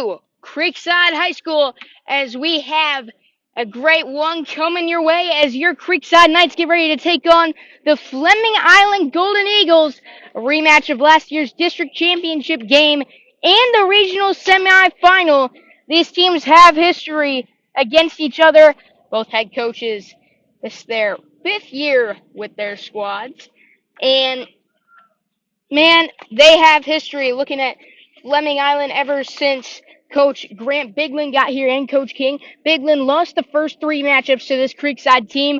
to Creekside High School as we have a great one coming your way as your Creekside Knights get ready to take on the Fleming Island Golden Eagles, a rematch of last year's district championship game and the regional semifinal. These teams have history against each other. Both head coaches, this is their fifth year with their squads. And man, they have history looking at Fleming Island ever since Coach Grant Biglin got here and Coach King. Biglin lost the first three matchups to this Creekside team.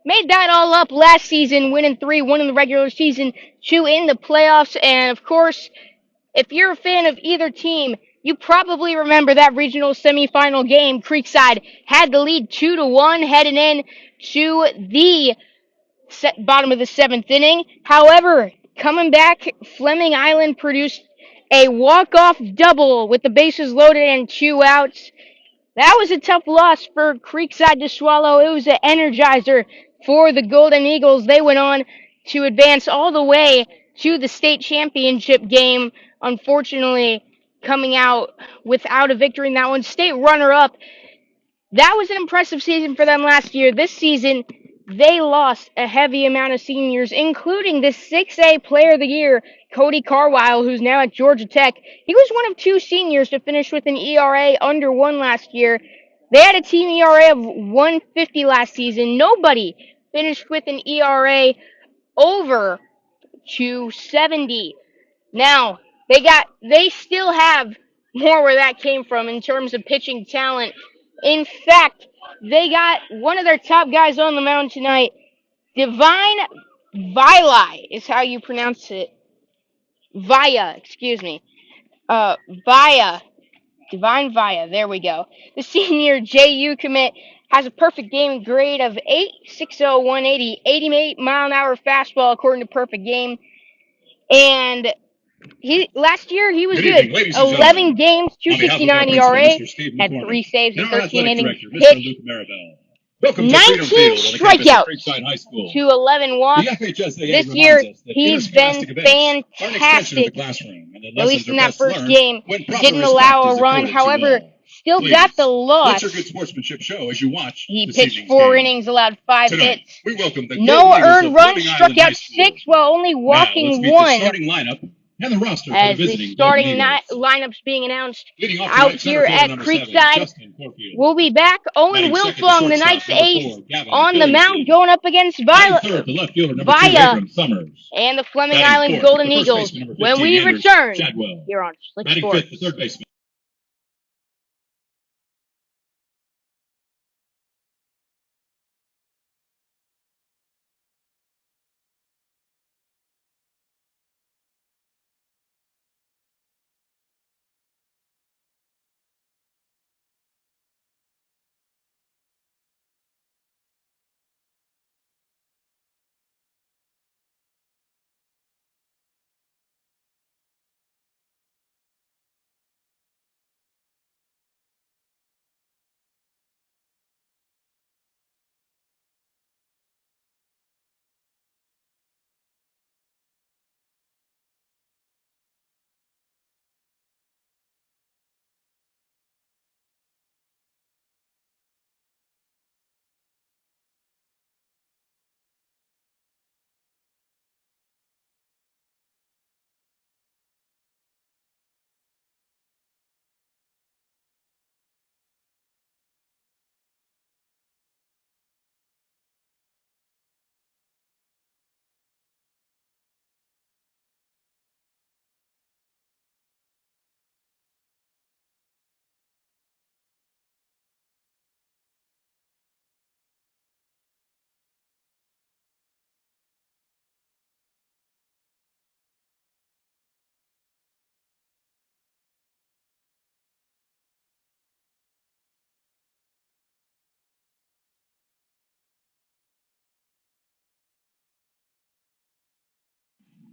Made that all up last season, winning 3-1 in the regular season, 2 in the playoffs. And of course, if you're a fan of either team, you probably remember that regional semifinal game. Creekside had the lead 2-1 heading in to the bottom of the seventh inning. However, coming back, Fleming Island produced a walk-off double with the bases loaded and 2 outs. That was a tough loss for Creekside to swallow. It was an energizer for the Golden Eagles. They went on to advance all the way to the state championship game, unfortunately coming out without a victory in that one. State runner-up. That was an impressive season for them last year. This season, they lost a heavy amount of seniors, including the 6A Player of the Year, Cody Carlisle, who's now at Georgia Tech. He was one of 2 seniors to finish with an ERA under 1 last year. They had a team ERA of 150 last season. Nobody finished with an ERA over 270. Now, they still have more where that came from in terms of pitching talent. In fact, they got one of their top guys on the mound tonight. Divine Vili is how you pronounce it. Divine Via, there we go. The senior JU commit has a perfect game grade of 8.60, 180, 88-mile-an-hour fastball according to Perfect Game. And last year he was good. 11 games, 2.69 ERA, had 3 saves in 13 innings pitched. 19 strikeouts to 11 walks. This year, he's been fantastic, at least in that first game. Didn't allow a run, however, still got the loss. He pitched 4 innings, allowed 5 hits. No earned runs, struck out 6 while only walking 1. And the roster as the starting lineups being announced out here at Creekside. We'll be back. Owen Wilfong, the Knights ace, on the mound going up against Via and the Fleming Island Golden Eagles. When we return, here on Slick Sports.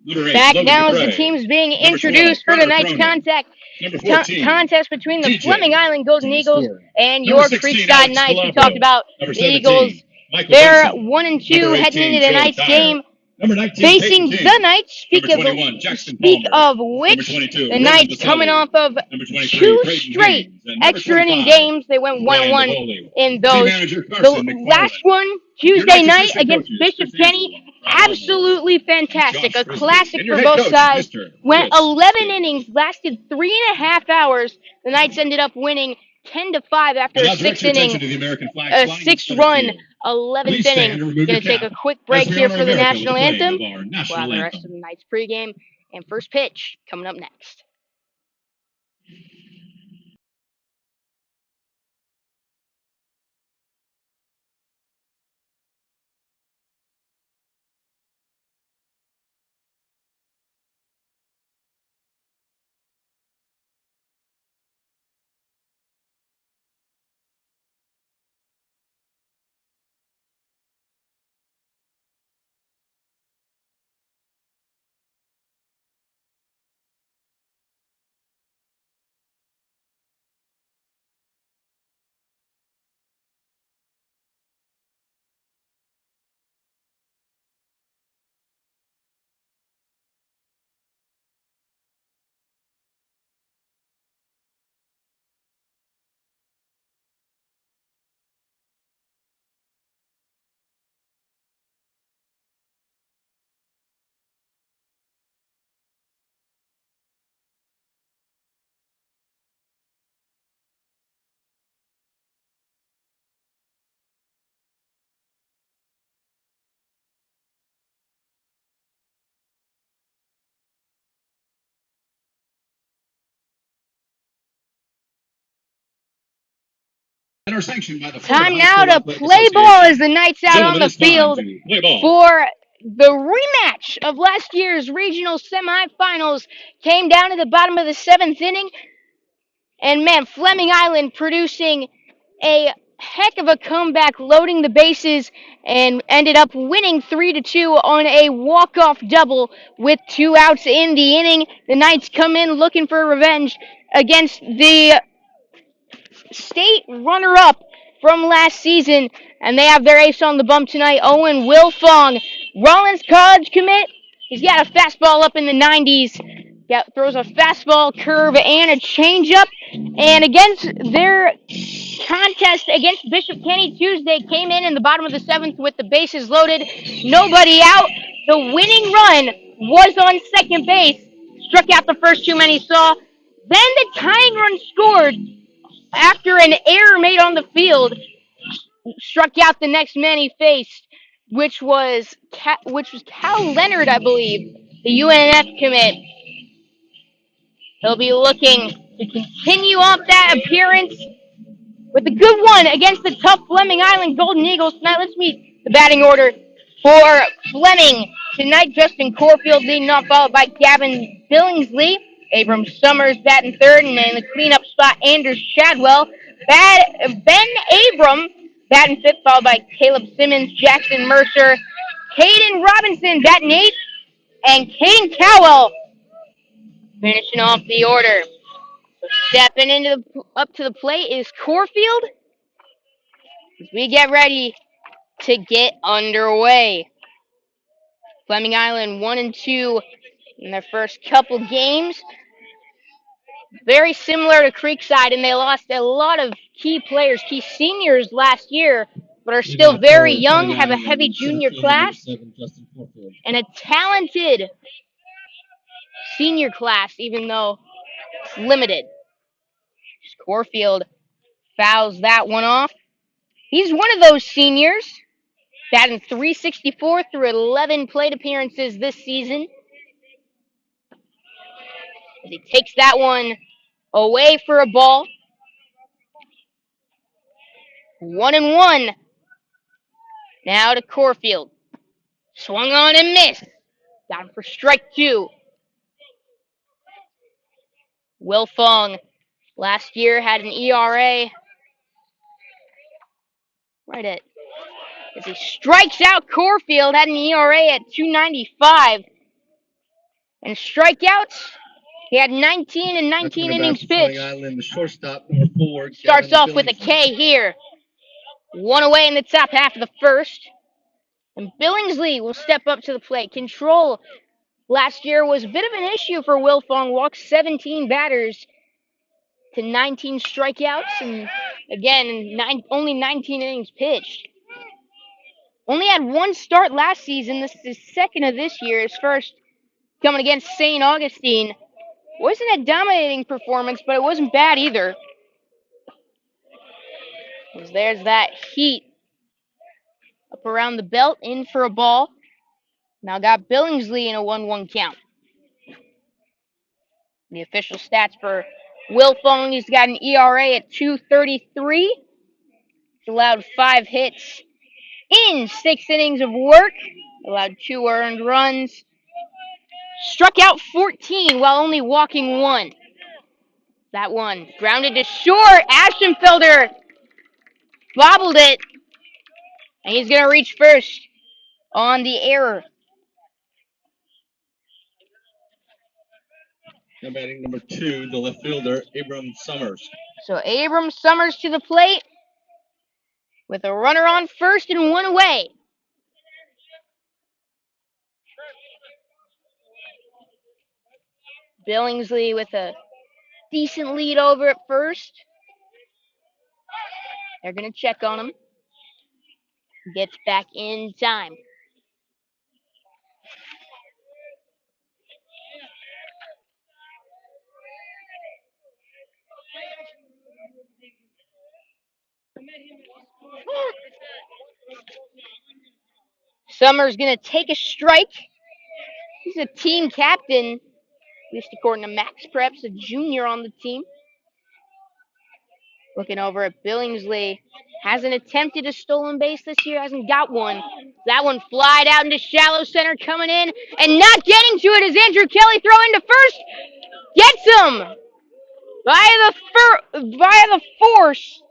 Back now as the team's being introduced for tonight's contest between the Fleming Island Golden Eagles and your Creekside Knights. We talked about the Eagles. They're 1-2 heading into tonight's game. facing the Knights. Speak of which, the Knights coming off of two straight extra inning games. They went 1-1 in those. The last one, Tuesday night against Bishop Kenny, absolutely fantastic. A classic for both sides. Went 11 innings, lasted 3.5 hours. The Knights ended up winning 10-5 after a 6-run 11th inning. Going to take a quick break here for the national anthem. We'll have the rest of the Knights pregame and first pitch coming up next. Time now to play ball as the Knights out on the field for the rematch of last year's regional semifinals. Came down to the bottom of the 7th inning. And man, Fleming Island producing a heck of a comeback, loading the bases, and ended up winning 3-2 on a walk-off double with 2 outs in the inning. The Knights come in looking for revenge against the state runner-up from last season, and they have their ace on the bump tonight, Owen Wilfong. Rollins College commit. He's got a fastball up in the 90s. Throws a fastball, curve, and a changeup. And against their contest against Bishop Kenny Tuesday, came in the bottom of the 7th with the bases loaded, nobody out. The winning run was on second base. Struck out the first 2 men he saw. Then the tying run scored after an error made on the field. Struck out the next man he faced, which was Cal Leonard, I believe, the UNF commit. He'll be looking to continue off that appearance with a good one against the tough Fleming Island Golden Eagles. Tonight, let's meet the batting order for Fleming. Tonight, Justin Corfield leading off, followed by Gavin Billingsley. Abram Summers batting third, and in the cleanup spot, Anders Chadwell. Ben Abram batting fifth, followed by Caleb Simmons, Jackson Mercer, Caden Robinson batting eighth, and Caden Cowell finishing off the order. So stepping up to the plate is Corfield as we get ready to get underway. Fleming Island 1-2 in their first couple games. Very similar to Creekside, and they lost a lot of key players, key seniors last year, but are still very young, have a heavy junior class, and a talented senior class, even though limited. Corfield fouls that one off. He's one of those seniors, batting .364 through 11 plate appearances this season. As he takes that one away for a ball. 1-1. Now to Corfield. Swung on and missed. Got him for strike 2. Wilfong last year had an ERA right at, as he strikes out Corfield, had an ERA at 2.95. And strikeouts, he had 19 and 19 innings pitched. Island, the shortstop, number 4. Starts off with a K here. One away in the top half of the first. And Billingsley will step up to the plate. Control last year was a bit of an issue for Wilfong. Walked 17 batters to 19 strikeouts, and again, only 19 innings pitched. Only had one start last season. This is his second of this year. His first coming against St. Augustine. Wasn't a dominating performance, but it wasn't bad either. As there's that heat up around the belt, in for a ball. Now got Billingsley in a 1-1 count. The official stats for Wilfong, he's got an ERA at 2.33. He's allowed 5 hits in 6 innings of work. Allowed 2 earned runs. Struck out 14 while only walking 1. That one grounded to short. Ashenfelder bobbled it. And he's going to reach first on the error. Now batting number 2, the left fielder, Abram Summers. So Abram Summers to the plate with a runner on first and 1 away. Billingsley with a decent lead over at first. They're going to check on him. Gets back in time. Summers going to take a strike. He's a team captain, at least according to Max Preps, a junior on the team. Looking over at Billingsley. Hasn't attempted a stolen base this year, hasn't got one. That one flied out into shallow center, coming in and not getting to it as Andrew Kelly throwing to first. Gets him via the force.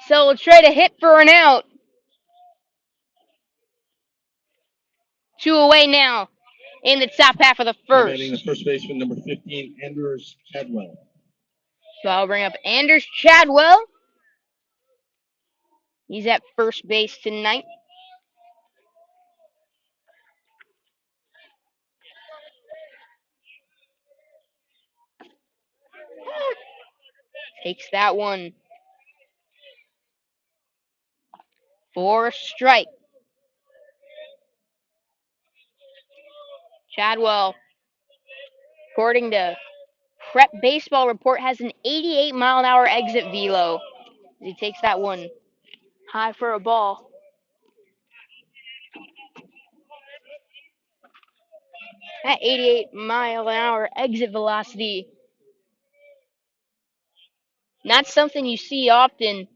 So we'll try to hit for an out. 2 away now in the top half of the first. Batting the first baseman, number 15, Anders Chadwell. So I'll bring up Anders Chadwell. He's at first base tonight. Takes that one for a strike. Chadwell, according to Prep Baseball Report, has an 88-mile-an-hour exit velo. He takes that one high for a ball. That 88-mile-an-hour exit velocity, not something you see often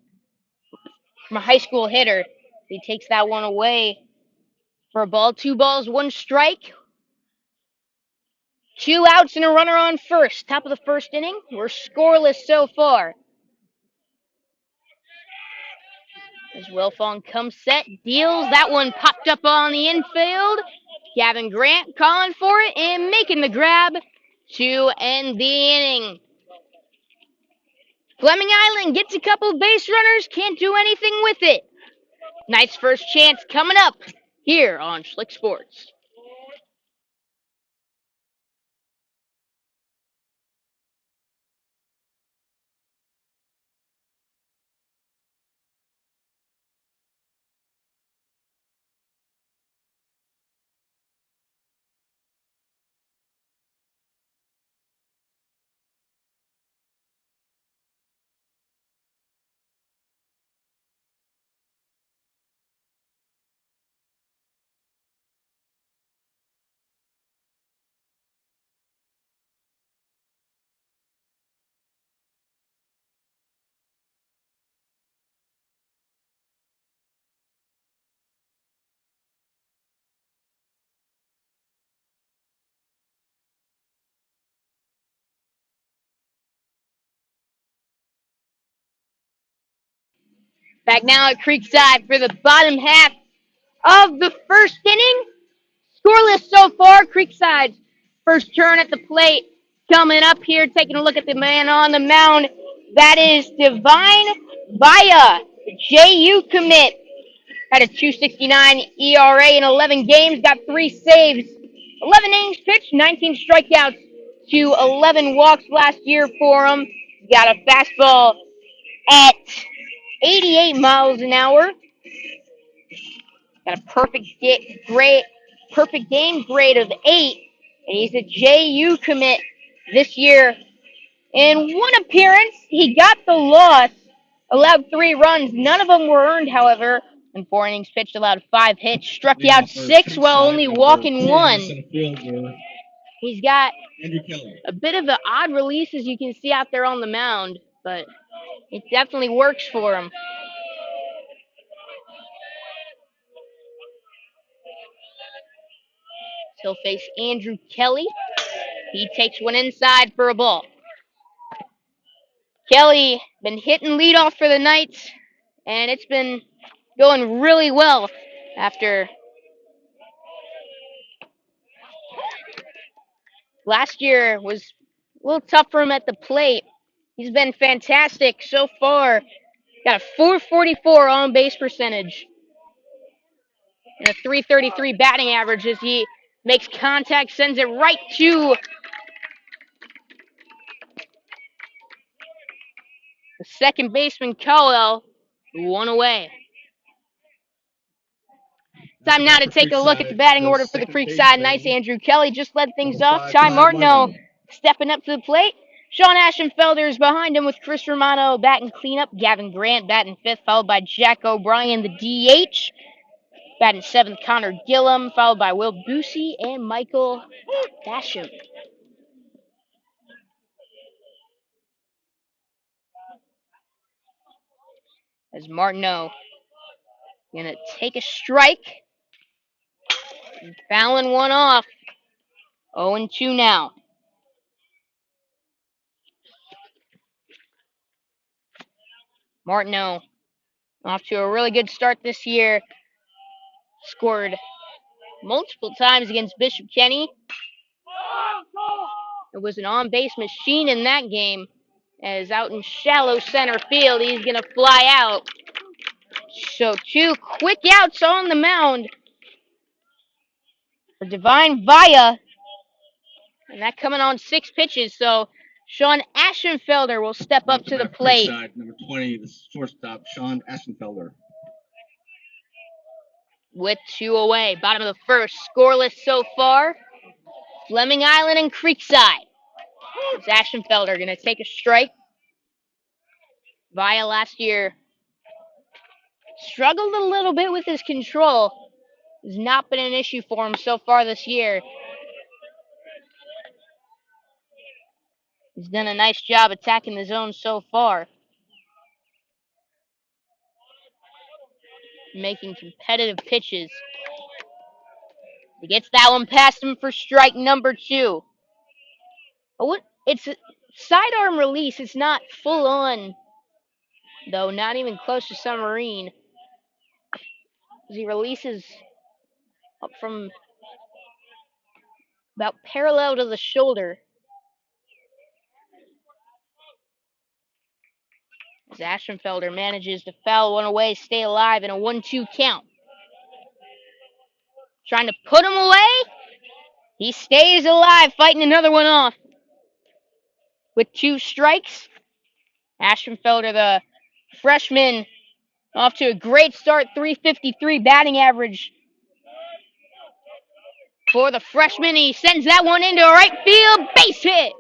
from a high school hitter. He takes that one away for a ball. 2 balls, 1 strike. 2 outs and a runner on first. Top of the first inning. We're scoreless so far. As Wilfong comes set, deals. That one popped up on the infield. Gavin Grant calling for it and making the grab to end the inning. Fleming Island gets a couple base runners, can't do anything with it. Nice first chance coming up here on Schlick Sports. Back now at Creekside for the bottom half of the first inning. Scoreless so far. Creekside's first turn at the plate coming up here. Taking a look at the man on the mound. That is Divine Vaya, JU commit. Had a 2.69 ERA in 11 games. Got 3 saves. 11 innings pitched, 19 strikeouts to 11 walks last year for him. Got a fastball at 88 miles an hour. Got a perfect game grade of 8, and he's a JU commit this year. In one appearance, he got the loss, allowed 3 runs. None of them were earned, however. In 4 innings pitched, allowed 5 hits, struck out 6 while only walking 1. He's got a bit of an odd release, as you can see out there on the mound, but it definitely works for him. He'll face Andrew Kelly. He takes one inside for a ball. Kelly been hitting leadoff for the Knights, and it's been going really well after last year was a little tough for him at the plate. He's been fantastic so far. Got a 444 on base percentage and a 333 batting average as he makes contact, sends it right to the second baseman, Carlisle, 1 away. Time now to take a look at the batting order for the Creekside Knights. Andrew Kelly just led things off. Ty Martino stepping up to the plate. Sean Ashenfelder is behind him with Chris Romano batting cleanup. Gavin Grant batting 5th, followed by Jack O'Brien, the DH. Batting 7th, Connor Gillum, followed by Will Busey and Michael Basham. As Martino going to take a strike. And fouling one off. 0-2 now. Martino off to a really good start this year. Scored multiple times against Bishop Kenny. It was an on-base machine in that game. As out in shallow center field, he's going to fly out. So 2 quick outs on the mound for Divine Vaya. And that coming on 6 pitches. So Sean Ashenfelder will step up to the plate. Number 20, the shortstop, Sean Ashenfelder. With 2 away. Bottom of the first. Scoreless so far. Fleming Island and Creekside. It's Ashenfelder going to take a strike. Vaya last year struggled a little bit with his control. Has not been an issue for him so far this year. He's done a nice job attacking the zone so far. Making competitive pitches. He gets that one past him for strike number 2. It's a sidearm release. It's not full on, though, not even close to submarine. As he releases up from about parallel to the shoulder. As Ashenfelder manages to foul one away, stay alive in a 1-2 count. Trying to put him away. He stays alive, fighting another one off. With 2 strikes, Ashenfelder, the freshman, off to a great start, 353 batting average for the freshman. He sends that one into right field, base hit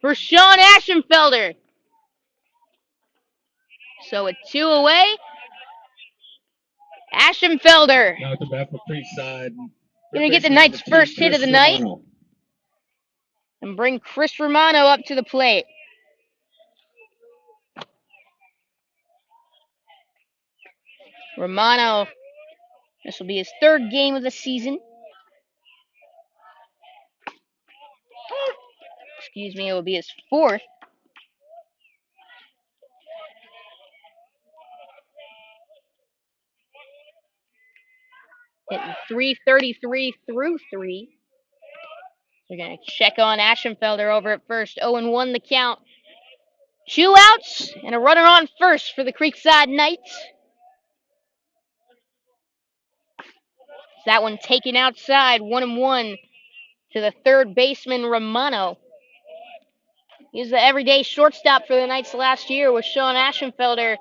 for Sean Ashenfelder. So with 2 away, Ashenfelder now at the bat for Creekside. Going to get the Knights' first hit of the night and bring Chris Romano up to the plate. Romano, this will be his 3rd game of the season. Excuse me, it will be his 4th. Hitting 333 through 3. We're going to check on Ashenfelder over at first. 0-1 the count. 2 outs and a runner on first for the Creekside Knights. That one taken outside, 1-1 to the third baseman, Romano. He was the everyday shortstop for the Knights last year with Sean Ashenfelder.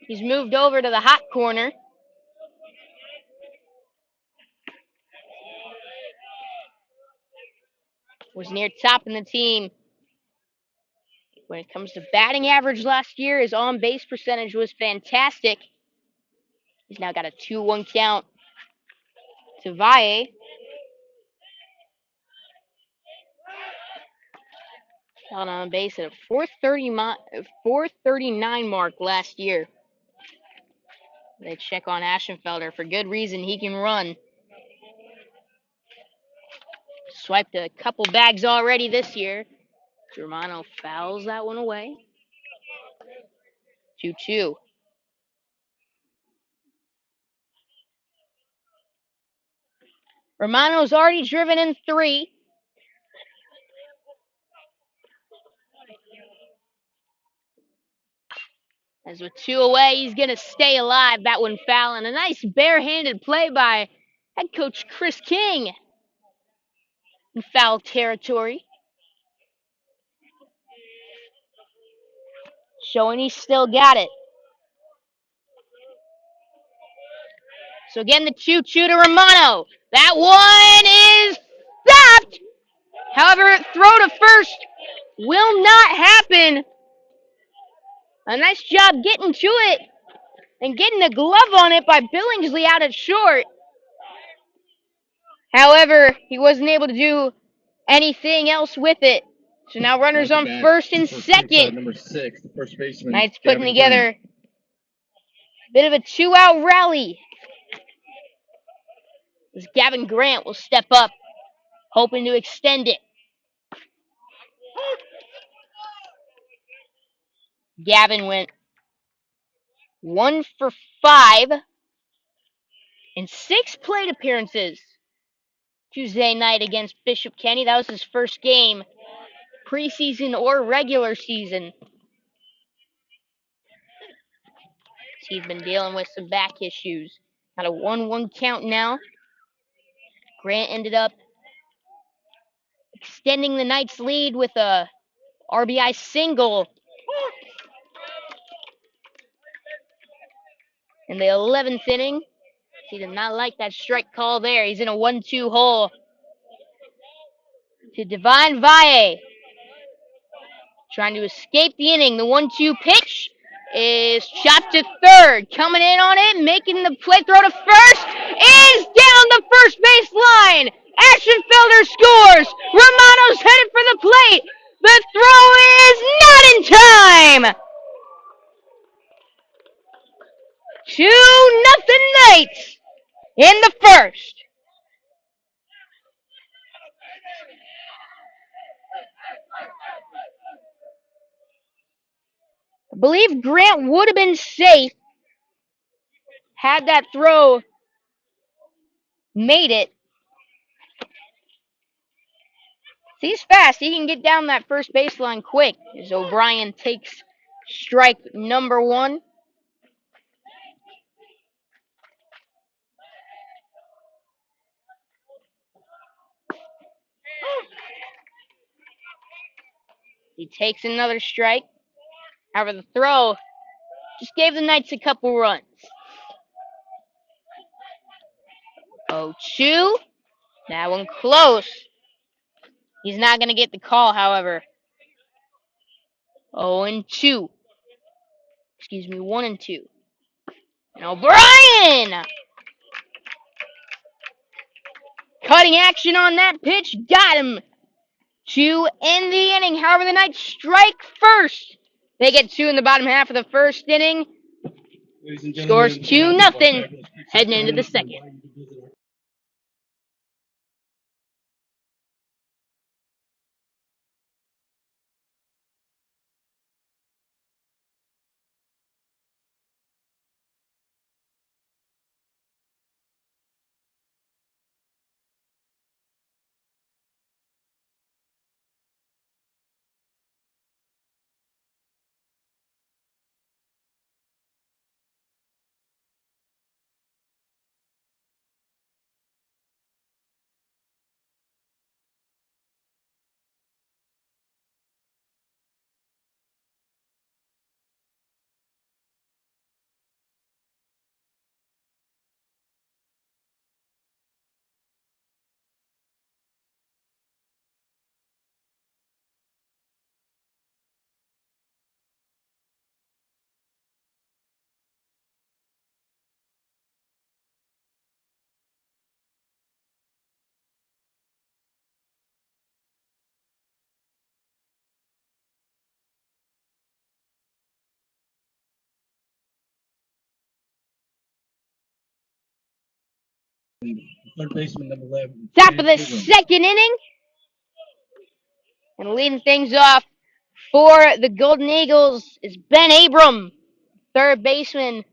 He's moved over to the hot corner. Was near top in the team. When it comes to batting average last year, his on-base percentage was fantastic. He's now got a 2-1 count to Valle. Out on base at a 439 mark last year. They check on Ashenfelder. For good reason, he can run. Swiped a couple bags already this year. Romano fouls that one away. 2-2. Romano's already driven in 3. As with 2 away, he's going to stay alive. That one foul. And a nice barehanded play by head coach Chris King in foul territory. Showing he's still got it. So again, the 2-2 to Romano. That one is stopped. However, throw to first will not happen. A nice job getting to it and getting a glove on it by Billingsley out at short. However, he wasn't able to do anything else with it. So now runners on first and second. Number 6, the first baseman. Knights putting together a bit of a 2-out rally. As Gavin Grant will step up, hoping to extend it. Gavin went 1 for 5 in 6 plate appearances Tuesday night against Bishop Kenny. That was his first game, preseason or regular season. He's been dealing with some back issues. Got a 1-1 count now. Grant ended up extending the Knights' lead with a RBI single in the 11th inning. He did not like that strike call there. He's in a 1-2 hole to Divine Valle. Trying to escape the inning. The 1-2 pitch is chopped to third. Coming in on it, making the play throw to first, is down the first base line. Ashenfelder scores. Romano's headed for the plate. The throw is not in time. 2-0 Knights in the first. I believe Grant would have been safe had that throw made it. He's fast. He can get down that first baseline quick as O'Brien takes strike number 1. He takes another strike. However, the throw just gave the Knights a couple runs. 0-2. That one close. He's not going to get the call, however. 0-2. Excuse me, 1-2. And O'Brien! Cutting action on that pitch. Got him to end the inning. However, the Knights strike first. They get 2 in the bottom half of the first inning. Scores 2-0 heading into the second. Third baseman, number 11. Top of the second inning. And leading things off for the Golden Eagles is Ben Abram, third baseman.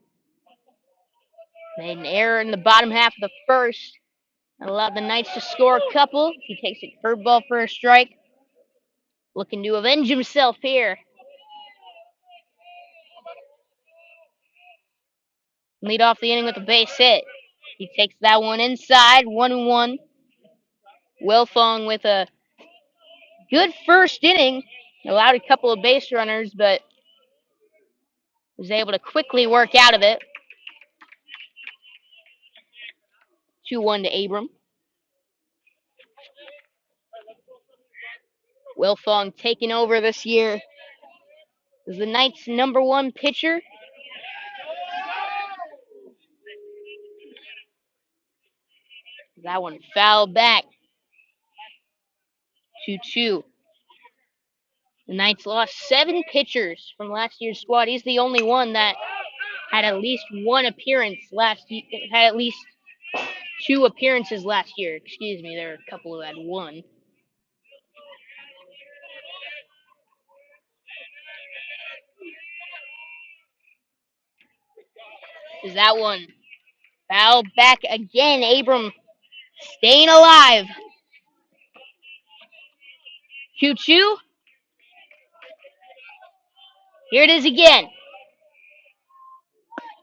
Made an error in the bottom half of the first. Allowed the Knights to score a couple. He takes a curveball for a strike. Looking to avenge himself here. Lead off the inning with a base hit. He takes that one inside, 1-1. Wilfong with a good first inning. Allowed a couple of base runners, but was able to quickly work out of it. 2-1 to Abram. Wilfong taking over this year as the Knights' number one pitcher. That one fouled back. 2-2. The Knights lost 7 pitchers from last year's squad. He's the only one that had at least one appearance last year, had at least 2 appearances last year. Excuse me, there are a couple who had 1. Is that one fouled back again? Abram staying alive. 2-2. Here it is again.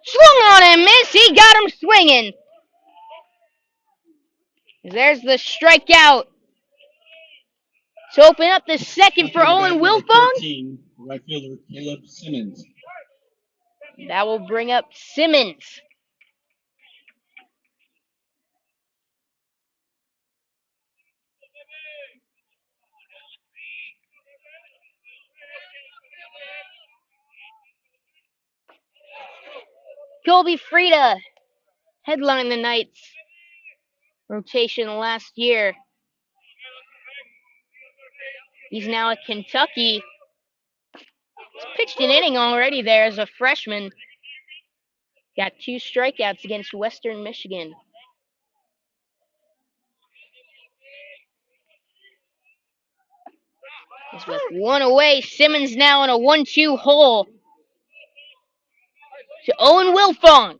Swung on and missed. He got him swinging. There's the strikeout to open up the second for Owen Wilfong. 13, right fielder Caleb Simmons. That will bring up Simmons. Colby Frieda headlined the Knights rotation last year. He's now at Kentucky. He's pitched an inning already there as a freshman. Got 2 strikeouts against Western Michigan. He's with 1 away. Simmons now in a 1-2 hole to Owen Wilfong.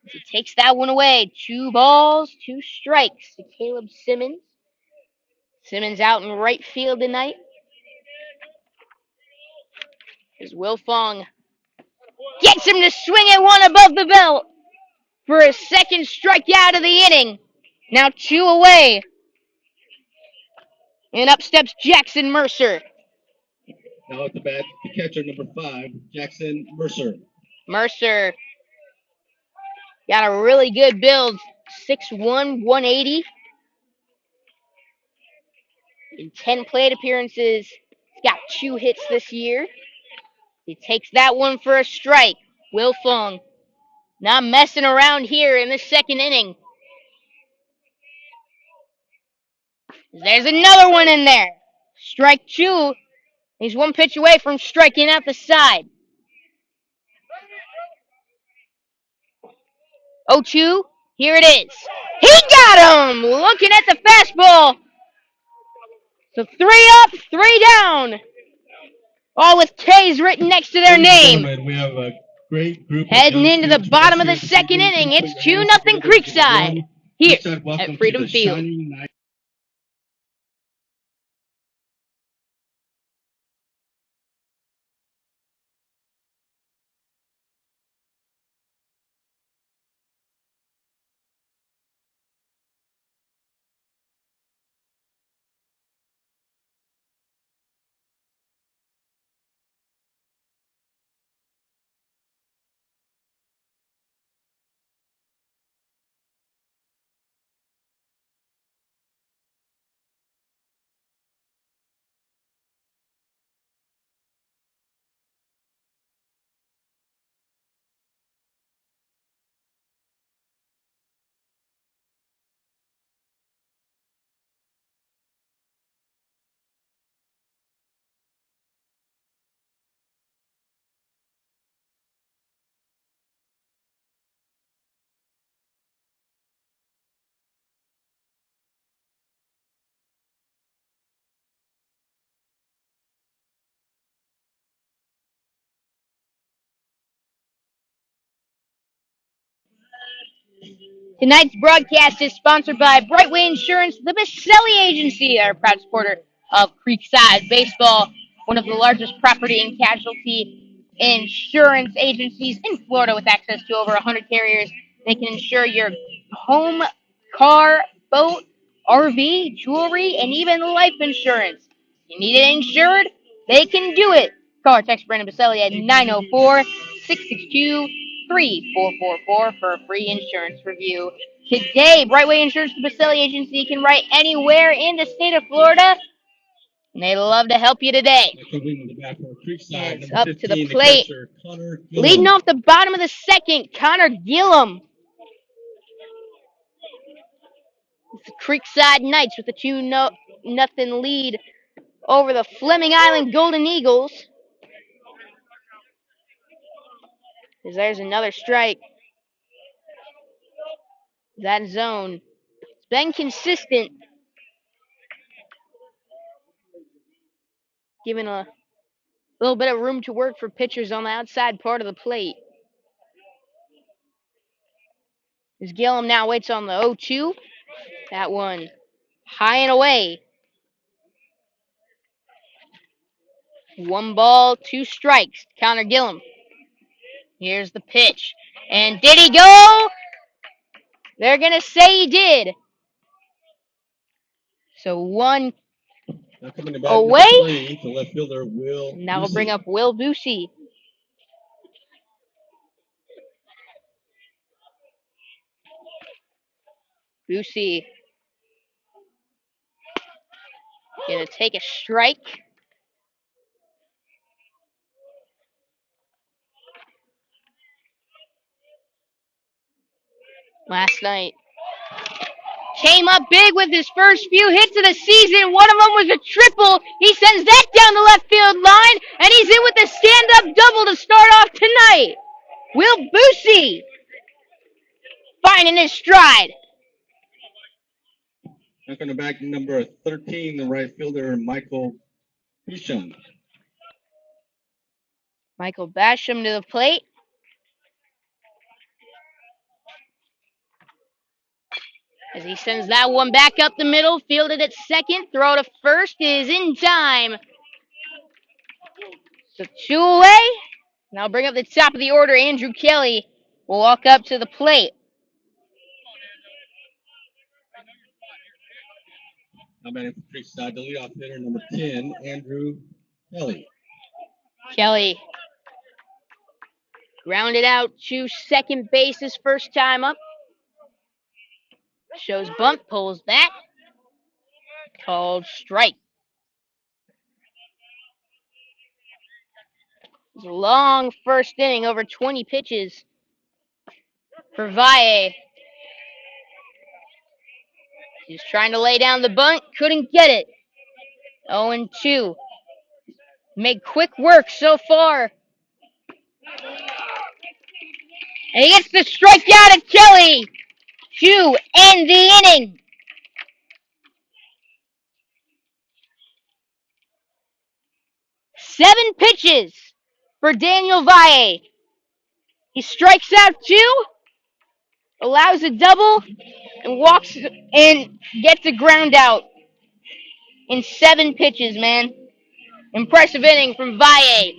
He takes that one away. 2 balls, 2 strikes to Caleb Simmons. Simmons out in right field tonight. As Wilfong gets him to swing at one above the belt for his second strikeout of the inning. Now 2 away. And up steps Jackson Mercer. Now at the bat, the catcher, number 5, Jackson Mercer. Mercer got a really good build. 6'1", 180. In 10 plate appearances. He's got 2 hits this year. He takes that one for a strike. Wilfong not messing around here in the second inning. There's another one in there. Strike 2. He's 1 pitch away from striking out the side. 0-2. Here it is. He got him! Looking at the fastball. So 3 up, 3 down. All with K's written next to their name. We have a great group heading into the bottom of the second inning. It's 2-0 Creekside here at Freedom Field. Tonight's broadcast is sponsored by Brightway Insurance, the Baselli Agency, our proud supporter of Creekside Baseball, one of the largest property and casualty insurance agencies in Florida with access to over 100 carriers. They can insure your home, car, boat, RV, jewelry, and even life insurance. You need it insured? They can do it. Call or text Brandon Baselli at 904-662-3444 for a free insurance review. Today, Brightway Insurance, the Baselli Agency, can write anywhere in the state of Florida, and they'd love to help you today. Creekside, It's number up 15, to the plate. catcher, Connor Leading Gillum. off the bottom of the second, Connor Gillum. It's the Creekside Knights with a 2-0 lead over the Fleming Island Golden Eagles. As there's another strike. That zone. It's been consistent. Giving a little bit of room to work for pitchers on the outside part of the plate. As Gillum now waits on the 0-2. That one high and away. 1 ball, 2 strikes. Connor Gillum. Here's the pitch. And did he go? They're going to say he did. So 1 Now coming to bat, away. number 3, the left fielder, Will And that will bring Busey. up Will Busey. Busey going to take a strike. Last night came up big with his first few hits of the season. One of them was a triple. He sends that down the left field line, and he's in with a stand-up double to start off tonight. Will Busey finding his stride. Now coming back, number 13, the right fielder, Michael Bisham. Michael Basham to the plate. As he sends that one back up the middle, fielded at second, throw to first is in time. So 2 away. Now bring up the top of the order. Andrew Kelly will walk up to the plate. Now batting for Creekside, the leadoff hitter, number 10, Andrew Kelly. Kelly grounded out to second base his first time up. Shows bunt, pulls back. Called strike. It was a long first inning, over 20 pitches for Valle. He's trying to lay down the bunt, couldn't get it. 0-2. Made quick work so far. And he gets the strikeout of Kelly to end the inning. Seven pitches for Daniel Valle. He strikes out 2, allows a double, and walks and gets a ground out in 7 pitches, man. Impressive inning from Valle.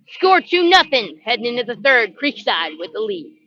Score 2-0, heading into the third. Creekside with the lead.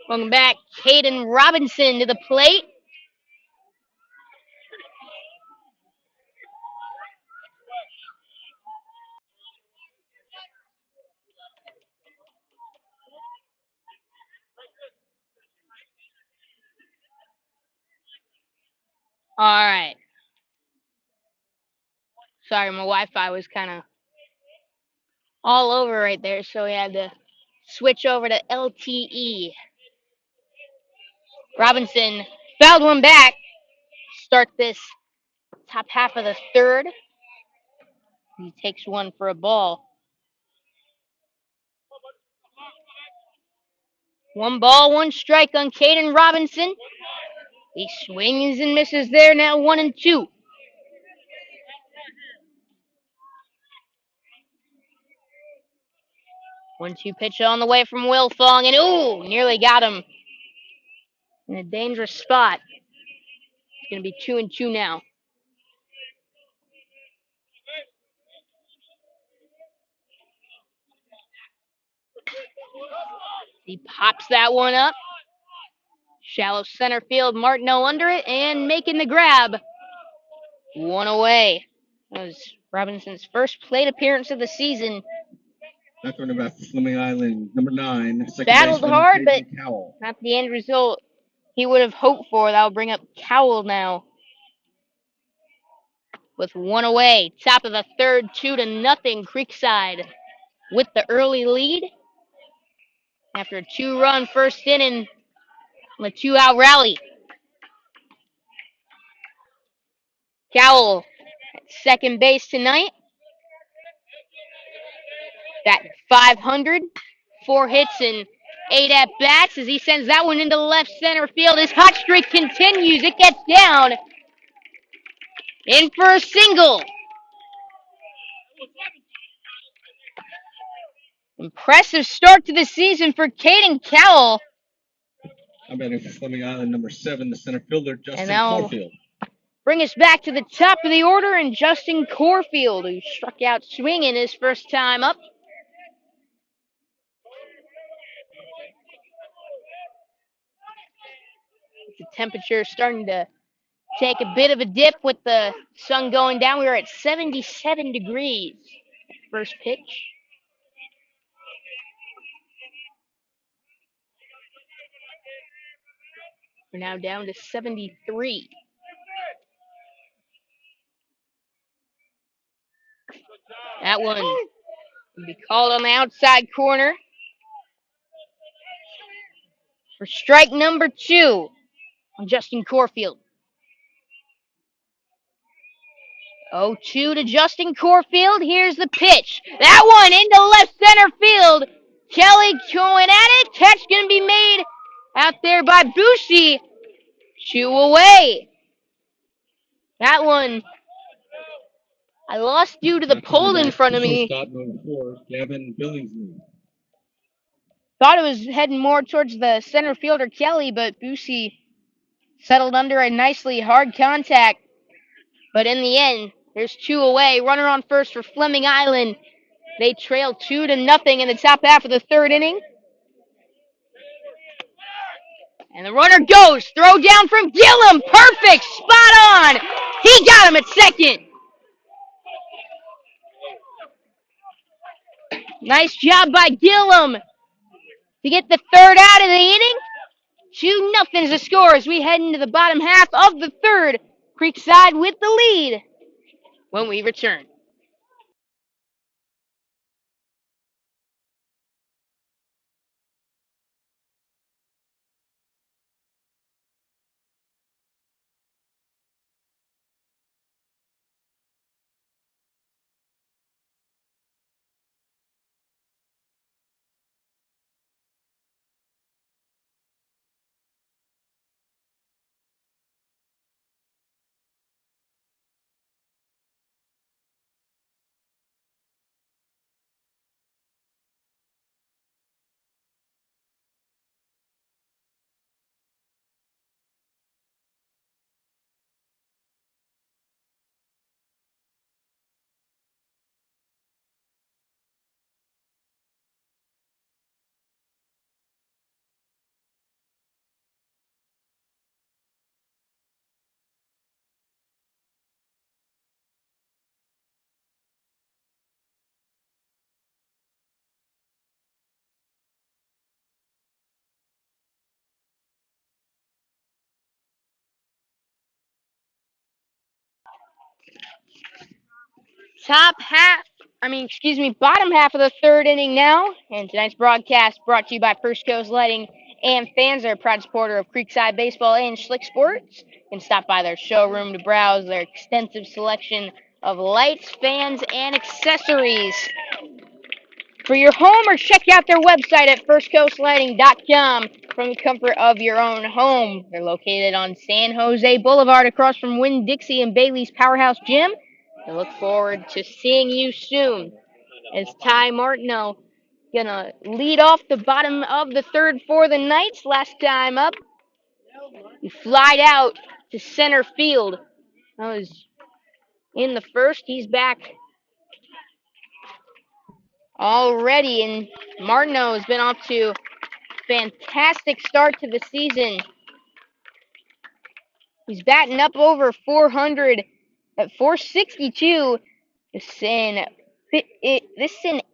Welcome back, Caden Robinson to the plate. All right. Sorry, my Wi-Fi was kind of all over right there, so we had to switch over to LTE. Robinson fouled one back. Start this top half of the third. He takes one for a ball. 1 ball, 1 strike on Caden Robinson. He swings and misses there, now 1-2. 1-2 pitch on the way from Wilfong, and ooh, nearly got him in a dangerous spot. It's going to be 2-2 now. He pops that one up. Shallow center field, Martino under it, and making the grab. 1 away. That was Robinson's first plate appearance of the season. Back on the bat for Fleming Island, number 9, second Battled baseman, hard, but Caden Cowell. not the end result he would have hoped for. That'll bring up Cowell now. With 1 away. Top of the third, 2-0. Creekside with the early lead. After a 2-run first inning on a 2-out rally. Cowell at second base tonight. Batting .500. 4 hits and 8 at-bats as he sends that one into left center field. His hot streak continues. It gets down. In for a single. Impressive start to the season for Caden Cowell. I'm batting for Fleming Island, number 7, the center fielder, Justin now Corfield. Bring us back to the top of the order, and Justin Corfield, who struck out swinging his first time up. The temperature starting to take a bit of a dip with the sun going down. We were at 77 degrees. First pitch. We're now down to 73. That one will be called on the outside corner for strike number 2 on Justin Corfield. 0-2 to Justin Corfield. Here's the pitch. That one into left center field. Kelly going at it. Catch going to be made out there by Bushi. 2 away. That one I lost due to the pole in front of me. Stop number 4, Gavin Billingsley. Thought it was heading more towards the center fielder Kelly, but Bushi settled under a nicely hard contact. But in the end, there's 2 away. Runner on first for Fleming Island. They trail 2-0 in the top half of the third inning. And the runner goes. Throw down from Gillum. Perfect. Spot on. He got him at second. Nice job by Gillum to get the third out of the inning. 2-0 is the score as we head into the bottom half of the third. Creekside with the lead when we return. bottom half of the third inning now. And tonight's broadcast brought to you by First Coast Lighting and Fans. They're a proud supporter of Creekside Baseball and Schlick Sports. You can stop by their showroom to browse their extensive selection of lights, fans, and accessories for your home, or check out their website at firstcoastlighting.com from the comfort of your own home. They're located on San Jose Boulevard across from Winn-Dixie and Bailey's Powerhouse Gym. I look forward to seeing you soon. As Ty Martino gonna lead off the bottom of the third for the Knights. Last time up, he flied out to center field. That was in the first. He's back already, and Martino has been off to a fantastic start to the season. He's batting up over 400 at 462. This in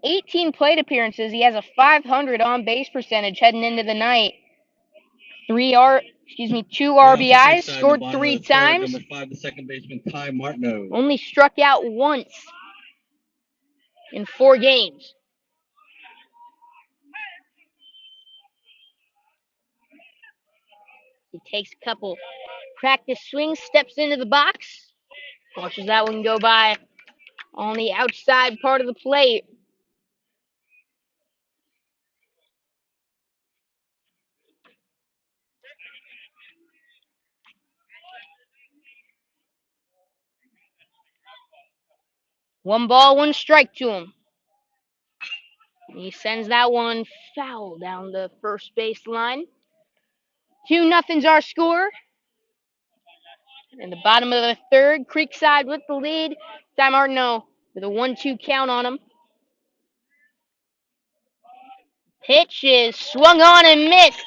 18 plate appearances. He has a 500 on base percentage heading into the night. Two RBIs, scored 3 times. Number 5, the second baseman Ty Martino. Only struck out once in 4 games. He takes a couple practice swings, steps into the box, watches that one go by on the outside part of the plate. One ball, one strike to him. He sends that one foul down the first base line. 2-0's our score. In the bottom of the third, Creekside with the lead. Ty Martino with a 1-2 count on him. Pitch is swung on and missed.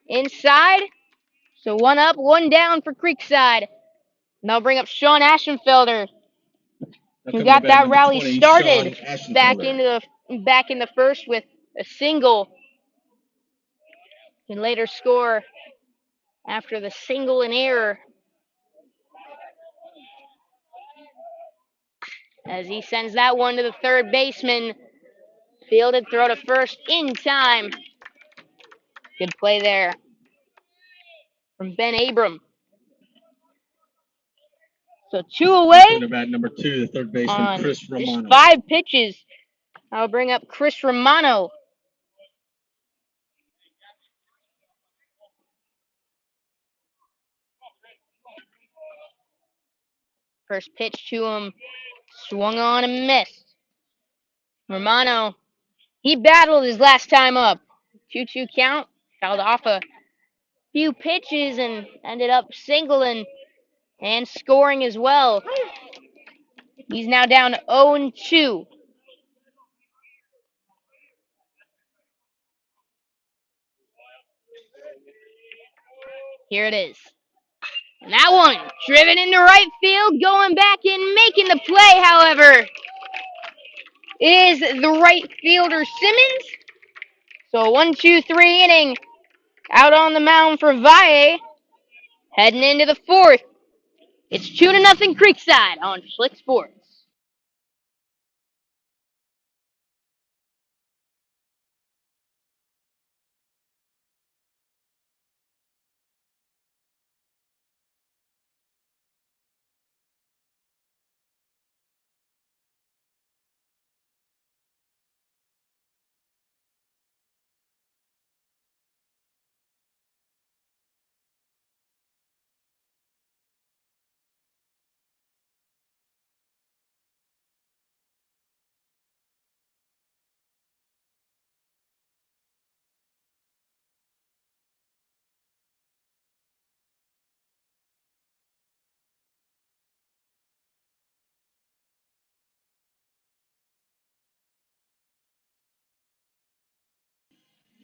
Inside. So 1 up, 1 down for Creekside. And they'll bring up Sean Ashenfelder, who got that rally started back in the first with a single. And later score after the single and error, as he sends that one to the third baseman. Fielded, throw to first in time. Good play there from Ben Abram. So 2 away. Number 2, the third baseman Chris Romano. Just 5 pitches. I'll bring up Chris Romano. First pitch to him, swung on and missed. Romano, he battled his last time up. 2-2 count, held off a few pitches and ended up singling and scoring as well. He's now down 0-2. Here it is. And that one, driven into right field, going back and making the play, however, is the right fielder Simmons. So 1-2-3 inning out on the mound for Valle. Heading into the fourth. It's 2-0 Creekside on Schlick Sports.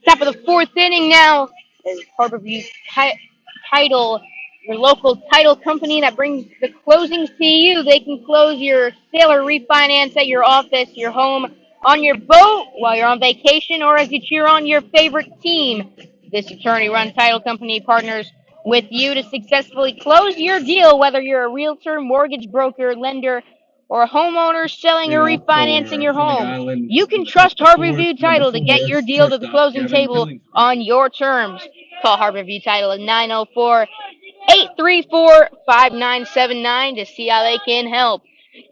Top of the fourth inning now, as Harborview's title, your local title company that brings the closings to you. They can close your sale or refinance at your office, your home, on your boat, while you're on vacation, or as you cheer on your favorite team. This attorney-run title company partners with you to successfully close your deal, whether you're a realtor, mortgage broker, lender, or homeowners selling or Leading off refinancing your for Fleming home, Island you in can the top trust of the fourth, Harborview number Title to get 4, your deal to the shortstop closing Gavin table Billings. on your terms. Call Harborview Title at 904-834-5979 to see how they can help.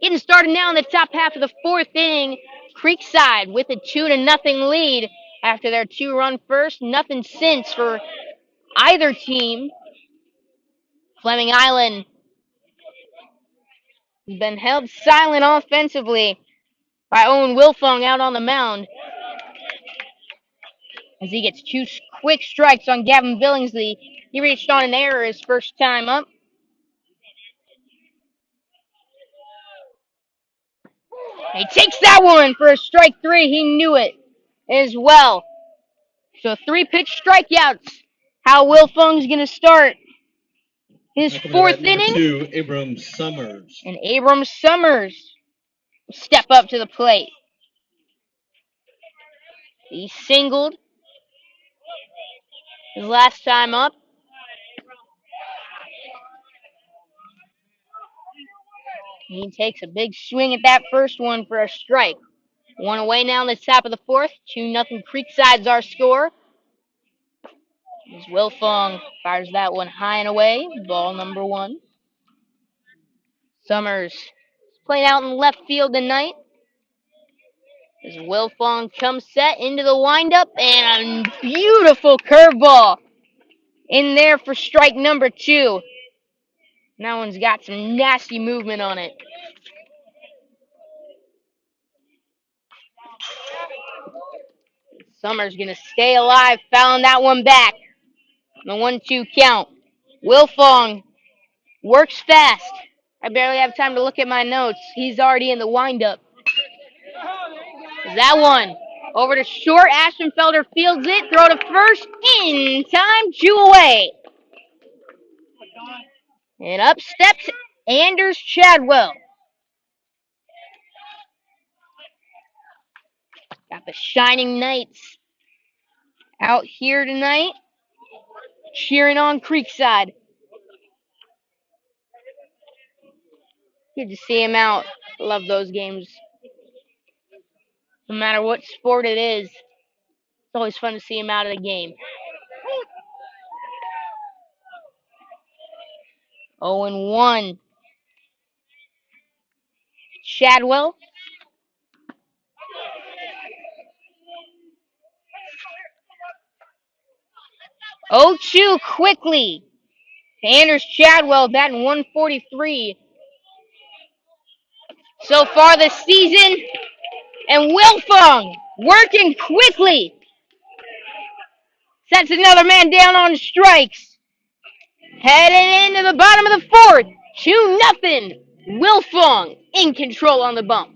Getting started now in the top half of the fourth inning. Creekside with a 2-0 lead after their 2-run first. Nothing since for either team. Fleming Island has been held silent offensively by Owen Wilfong out on the mound as he gets two quick strikes on Gavin Billingsley. He reached on an error his first time up. He takes that one for a strike three. He knew it as well. So 3-pitch strikeouts. How Wilfong's going to start his fourth inning. 2, Abram Summers. And Abram Summers will step up to the plate. He singled his last time up. He takes a big swing at that first one for a strike. One away now in the top of the fourth. 2-0 Creekside's our score. As Wilfong fires that one high and away. Ball number 1. Summers playing out in left field tonight. As Wilfong comes set into the windup, and a beautiful curveball in there for strike number 2. And that one's got some nasty movement on it. Summers gonna stay alive, fouling that one back. The 1-2 count. Wilfong works fast. I barely have time to look at my notes. He's already in the windup. That one over to short. Ashenfelder fields it. Throw to first. In time. 2 away. And up steps Anders Chadwell. Got the Shining Knights out here tonight, cheering on Creekside. Good to see him out. Love those games. No matter what sport it is, it's always fun to see him out of the game. 0-1. Chadwell. Oh, 2 quickly. Anders Chadwell batting 143 so far this season. And Wilfong working quickly. Sets another man down on strikes. Heading into the bottom of the fourth. 2-0. Wilfong in control on the bump.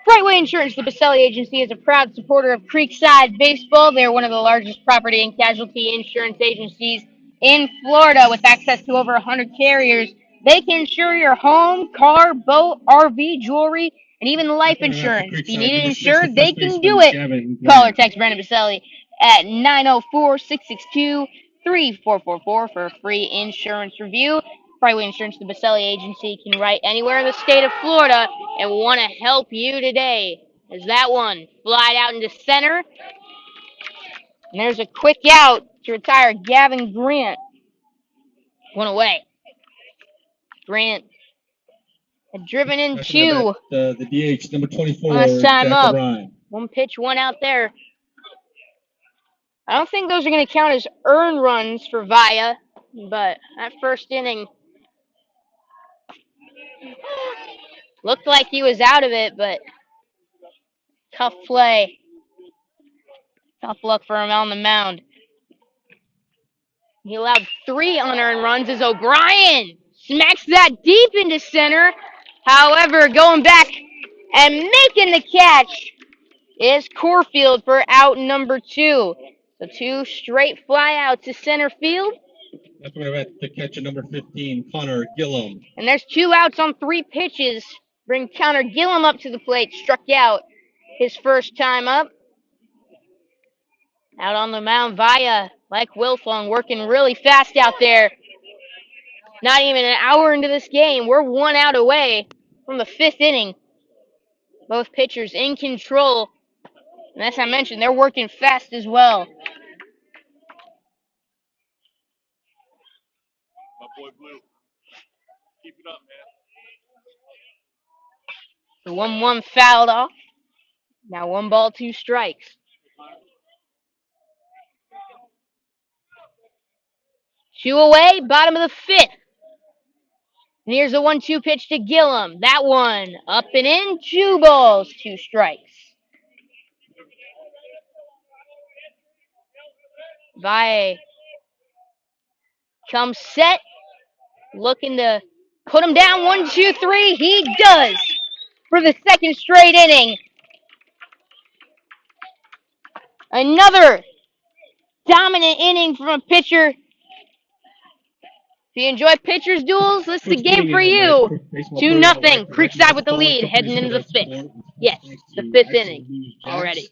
Brightway Insurance, the Baselli Agency, is a proud supporter of Creekside Baseball. They're one of the largest property and casualty insurance agencies in Florida with access to over 100 carriers. They can insure your home, car, boat, RV, jewelry, and even life insurance. If you need it insured, they can do it. Call or text Brandon Baselli at 904-662-3444 for a free insurance review. Brightway Insurance, the Baselli Agency, can write anywhere in the state of Florida and want to help you today. There's that one. Flied out into center. And there's a quick out to retire Gavin Grant. One away. Grant had driven in 2 the DH, number 24, last time up. Ryan. 1 pitch, 1 out there. I don't think those are going to count as earned runs for Via. But that first inning looked like he was out of it, but tough play. Tough luck for him on the mound. He allowed 3 unearned runs as O'Brien smacks that deep into center. However, going back and making the catch is Corfield for out number 2. So 2 straight flyouts to center field. That's where we're at the catcher number 15, Connor Gillum. And there's 2 outs on 3 pitches. Bring Connor Gillum up to the plate. Struck out his first time up. Out on the mound via Mike Wilfong, working really fast out there. Not even an hour into this game, we're 1 out away from the 5th inning. Both pitchers in control. And as I mentioned, they're working fast as well. My boy Blue. Keep it up, man. The 1-1 fouled off. Now 1 ball, 2 strikes. Two away, bottom of the 5th. And here's a 1-2 pitch to Gillum. That one up and in, 2 balls, 2 strikes. Valle comes set, looking to put him down. 1, 2, 3. He does for the 2nd straight inning. Another dominant inning from a pitcher. If you enjoy pitchers' duels, this is the game for you. 2-0. Creekside with the lead, heading into the 5th. Yes, the 5th inning already.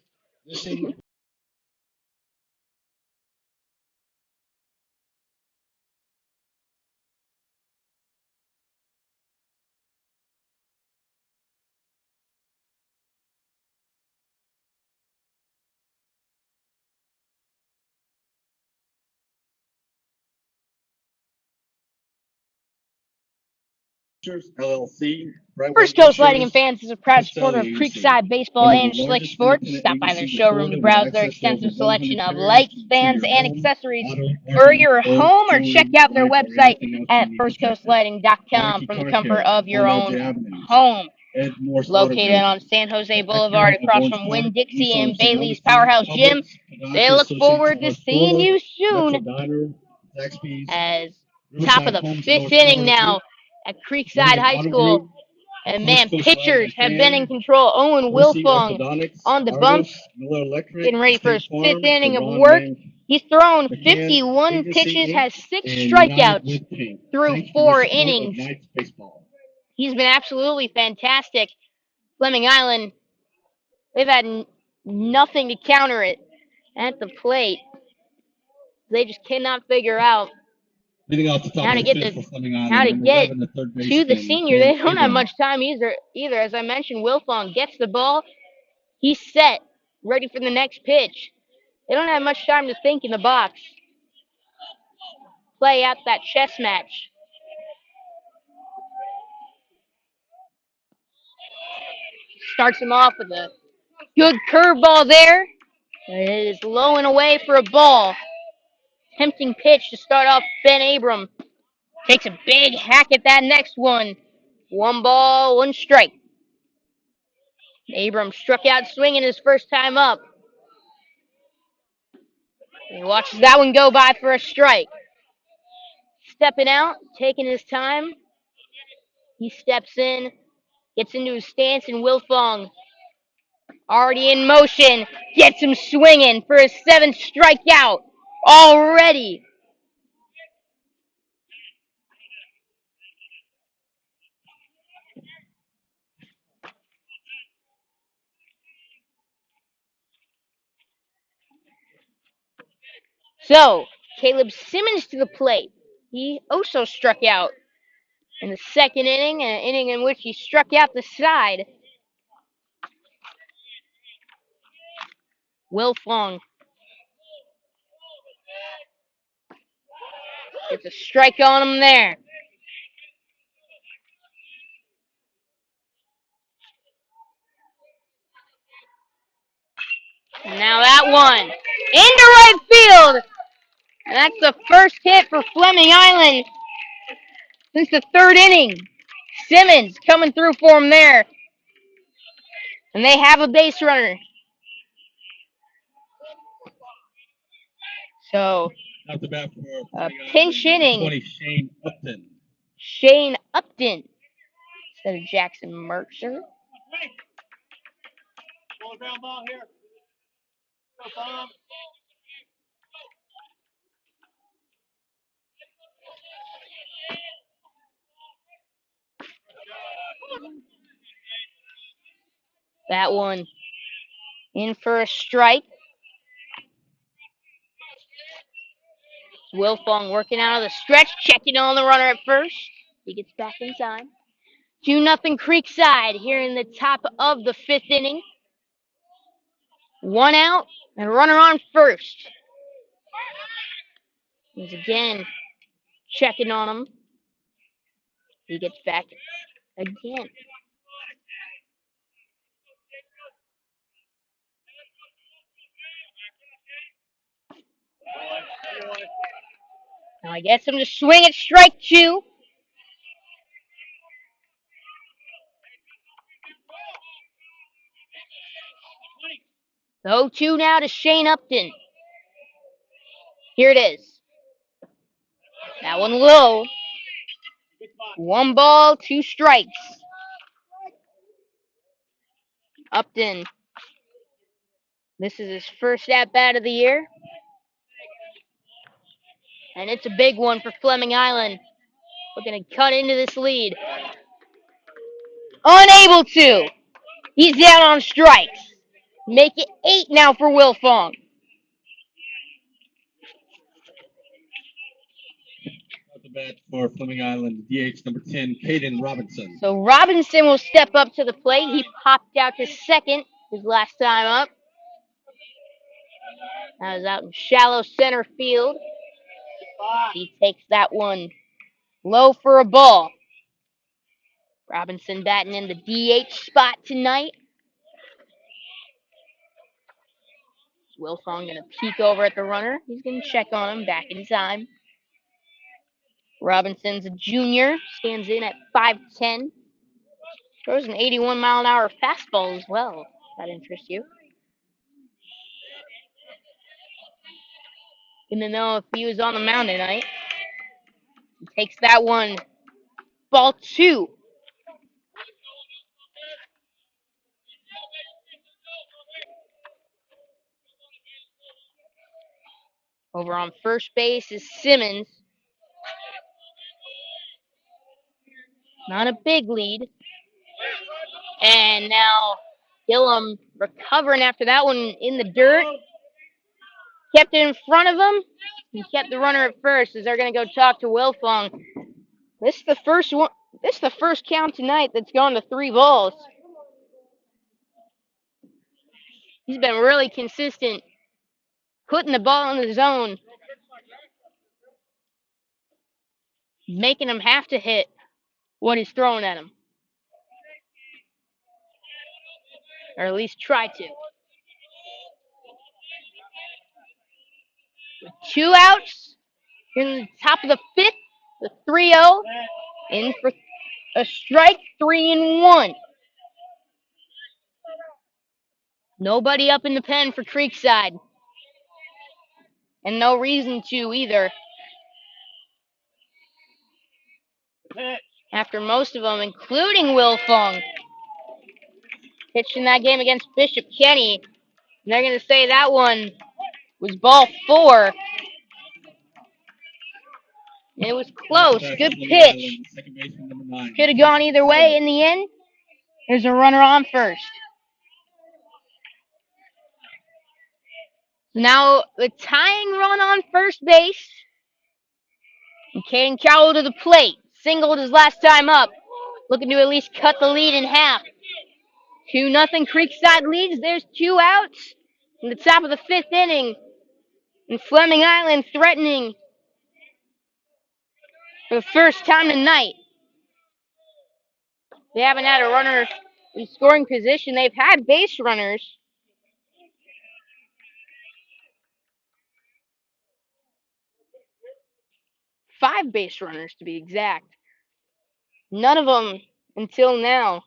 LLC. First Coast Lighting and Fans is a proud supporter of Creekside Baseball and Slick Sports. Stop by their showroom to browse their extensive selection of lights, fans, and accessories for your home, or check out their website at firstcoastlighting.com from the comfort of your own home. Located on San Jose Boulevard across from Winn-Dixie and Bailey's Powerhouse Gym. They look forward to seeing you soon as top of the 5th inning now at Creekside High School. And man, pitchers have been in control. Owen Wilfong on the bumps, getting ready for his 5th inning of work. He's thrown 51 pitches, has 6 strikeouts through 4 innings. He's been absolutely fantastic. Fleming Island, they've had nothing to counter it at the plate. They just cannot figure out how to get to the senior. They don't have much time either. As I mentioned, Wilfong gets the ball. He's set, ready for the next pitch. They don't have much time to think in the box. Play out that chess match. Starts him off with a good curveball there. It is low and away for a ball. Tempting pitch to start off Ben Abram. Takes a big hack at that next one. 1 ball, 1 strike. Abram struck out swinging his first time up. He watches that one go by for a strike. Stepping out, taking his time. He steps in, gets into his stance, and Wilfong, already in motion, gets him swinging for his 7th strikeout already. So, Caleb Simmons to the plate. He also struck out in the 2nd inning, an inning in which he struck out the side. Wilfong gets a strike on him there. And now that one into right field. And that's the first hit for Fleming Island since the third inning. Simmons coming through for him there. And they have a base runner. So, Out the bat for a pinch inning. 20, Shane Upton. Shane Upton instead of Jackson Mercer. Ball ground ball here. Go, Tom. That one in for a strike. Wilfong working out of the stretch, checking on the runner at first. He gets back in time. 2-0 Creekside here in the top of the fifth inning. One out and runner on first. He's again checking on him. He gets back again. Now I guess him to swing at strike two. The 0-2 now to Shane Upton. Here it is. That one low. 1 ball, 2 strikes. Upton. This is his first at-bat of the year. And it's a big one for Fleming Island. Looking to cut into this lead. Unable to. He's down on strikes. Make it 8 now for Wilfong. Out the bat for Fleming Island, DH number 10, Caden Robinson. So Robinson will step up to the plate. He popped out to second his last time up. That was out in shallow center field. He takes that one low for a ball. Robinson batting in the DH spot tonight. Wilfong gonna peek over at the runner. He's gonna check on him back in time. Robinson's a junior, stands in at 5'10". Throws an 81-mile-an-hour fastball as well, if that interests you. Gonna know if he was on the mound tonight. He takes that one. Ball 2. Over on first base is Simmons. Not a big lead. And now Gillum recovering after that one in the dirt. Kept it in front of him. He kept the runner at first as they're going to go talk to Wilfong. This is the first one. This is the first count tonight that's gone to 3 balls. He's been really consistent, putting the ball in the zone, making him have to hit what he's throwing at him. Or at least try to. With 2 outs, in the top of the 5th, the 3-0, in for a strike, 3-1. Nobody up in the pen for Creekside. And no reason to either. After most of them, including Wilfong, pitched in that game against Bishop Kenny. They're going to say that one was ball 4. It was close. Good pitch. Could have gone either way in the end. There's a runner on first. Now the tying run on first base. And Caden Cowell to the plate. Singled his last time up. Looking to at least cut the lead in half. 2-0 Creekside leads. There's 2 outs in the top of the 5th inning. And Fleming Island threatening for the first time tonight. They haven't had a runner in scoring position. They've had base runners. 5 base runners to be exact. None of them, until now,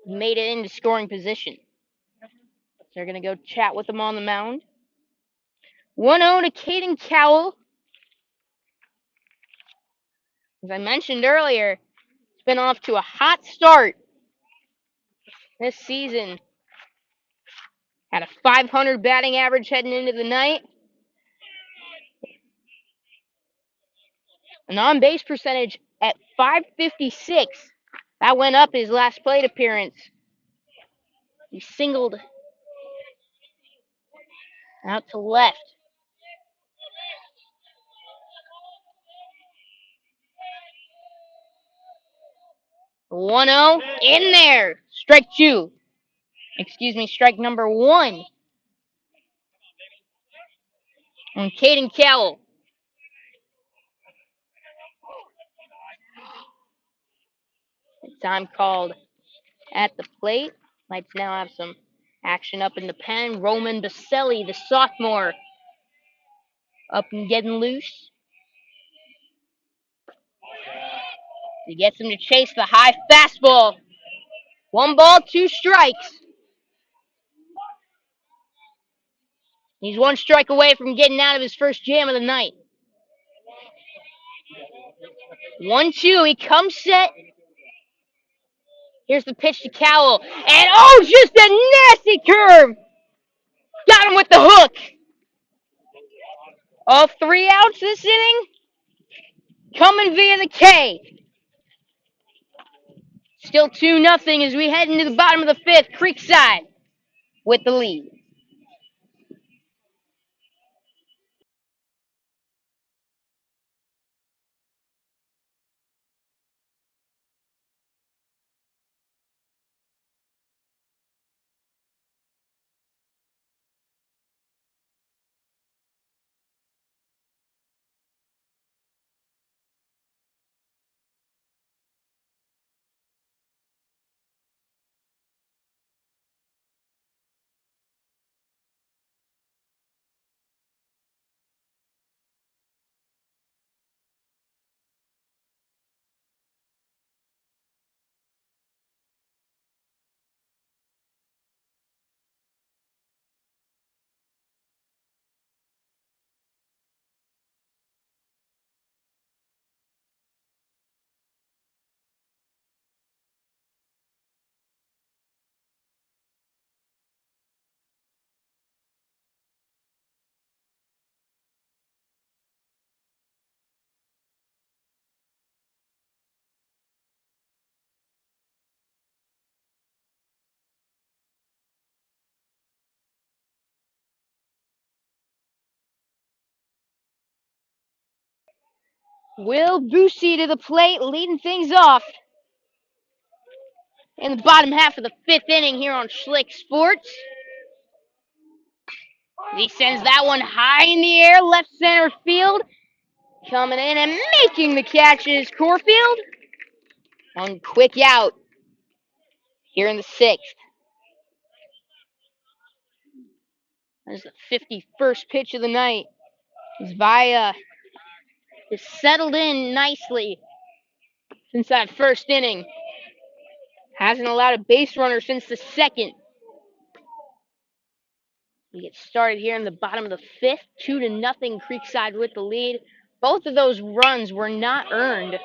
made it into scoring position. So they're going to go chat with them on the mound. 1-0 to Caden Cowell. As I mentioned earlier, it's been off to a hot start this season. Had a 500 batting average heading into the night. An on-base percentage at .556. That went up his last plate appearance. He singled out to left. 1-0 in there. Strike two. Strike number 1 on Caden Cowell. Time called at the plate. Lights now have some action up in the pen. Roman Baselli, the sophomore, up and getting loose. He gets him to chase the high fastball. 1 ball, 2 strikes. He's 1 strike away from getting out of his first jam of the night. 1-2. He comes set. Here's the pitch to Cowell. And oh, just a nasty curve. Got him with the hook. All 3 outs this inning. Coming via the K. Still 2-0 as we head into the bottom of the 5th. Creekside with the lead. Will Busey to the plate, leading things off in the bottom half of the 5th inning here on Schlick Sports. He sends that one high in the air, left center field. Coming in and making the catch is Corfield. On quick out here in the 6th. That's the 51st pitch of the night. Via has settled in nicely since that first inning. Hasn't allowed a base runner since the 2nd. We get started here in the bottom of the 5th. 2-0 Creekside with the lead. Both of those runs were not earned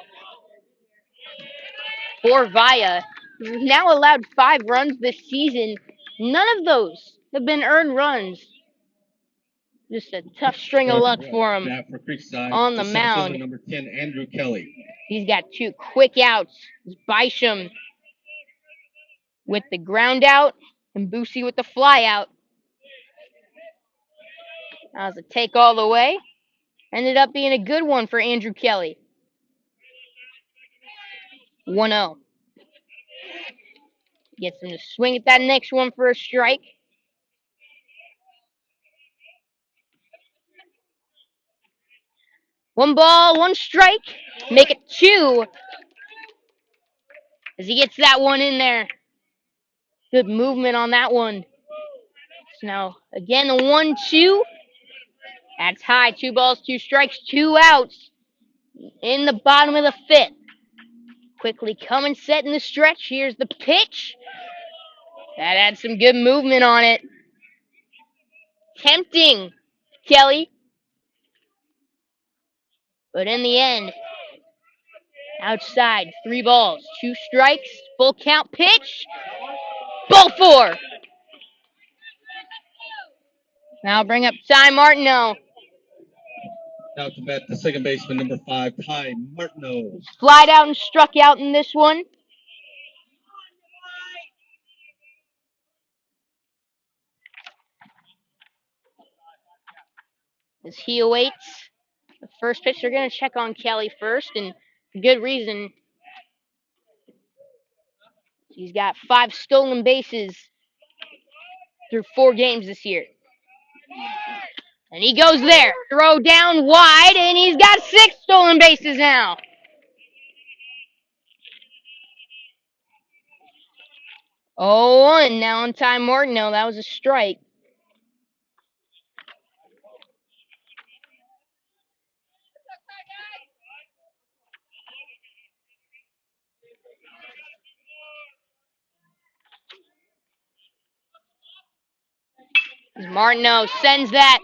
for Via. We've now allowed 5 runs this season. None of those have been earned runs. Just a tough string of luck for him on the mound. Number 10, Andrew Kelly. He's got 2 quick outs. It's Bisham with the ground out and Busey with the fly out. That was a take all the way. Ended up being a good one for Andrew Kelly. 1-0. Gets him to swing at that next one for a strike. One ball, 1 strike. Make it 2. As he gets that one in there. Good movement on that one. So now, again, a 1-2. That's high. 2 balls, 2 strikes, 2 outs in the bottom of the 5th. Quickly coming, set in the stretch. Here's the pitch. That had some good movement on it. Tempting, Kelly. But in the end, outside, 3 balls, 2 strikes, full count pitch. Ball 4. Now bring up Ty Martino. Now to bat the second baseman, number 5, Ty Martino. Flied out and struck out in this one. As he awaits the first pitch, they're going to check on Kelly first, and for good reason. He's got 5 stolen bases through 4 games this year. And he goes there. Throw down wide, and he's got 6 stolen bases now. Oh, and now on Ty Martino. That was a strike. As Martino sends that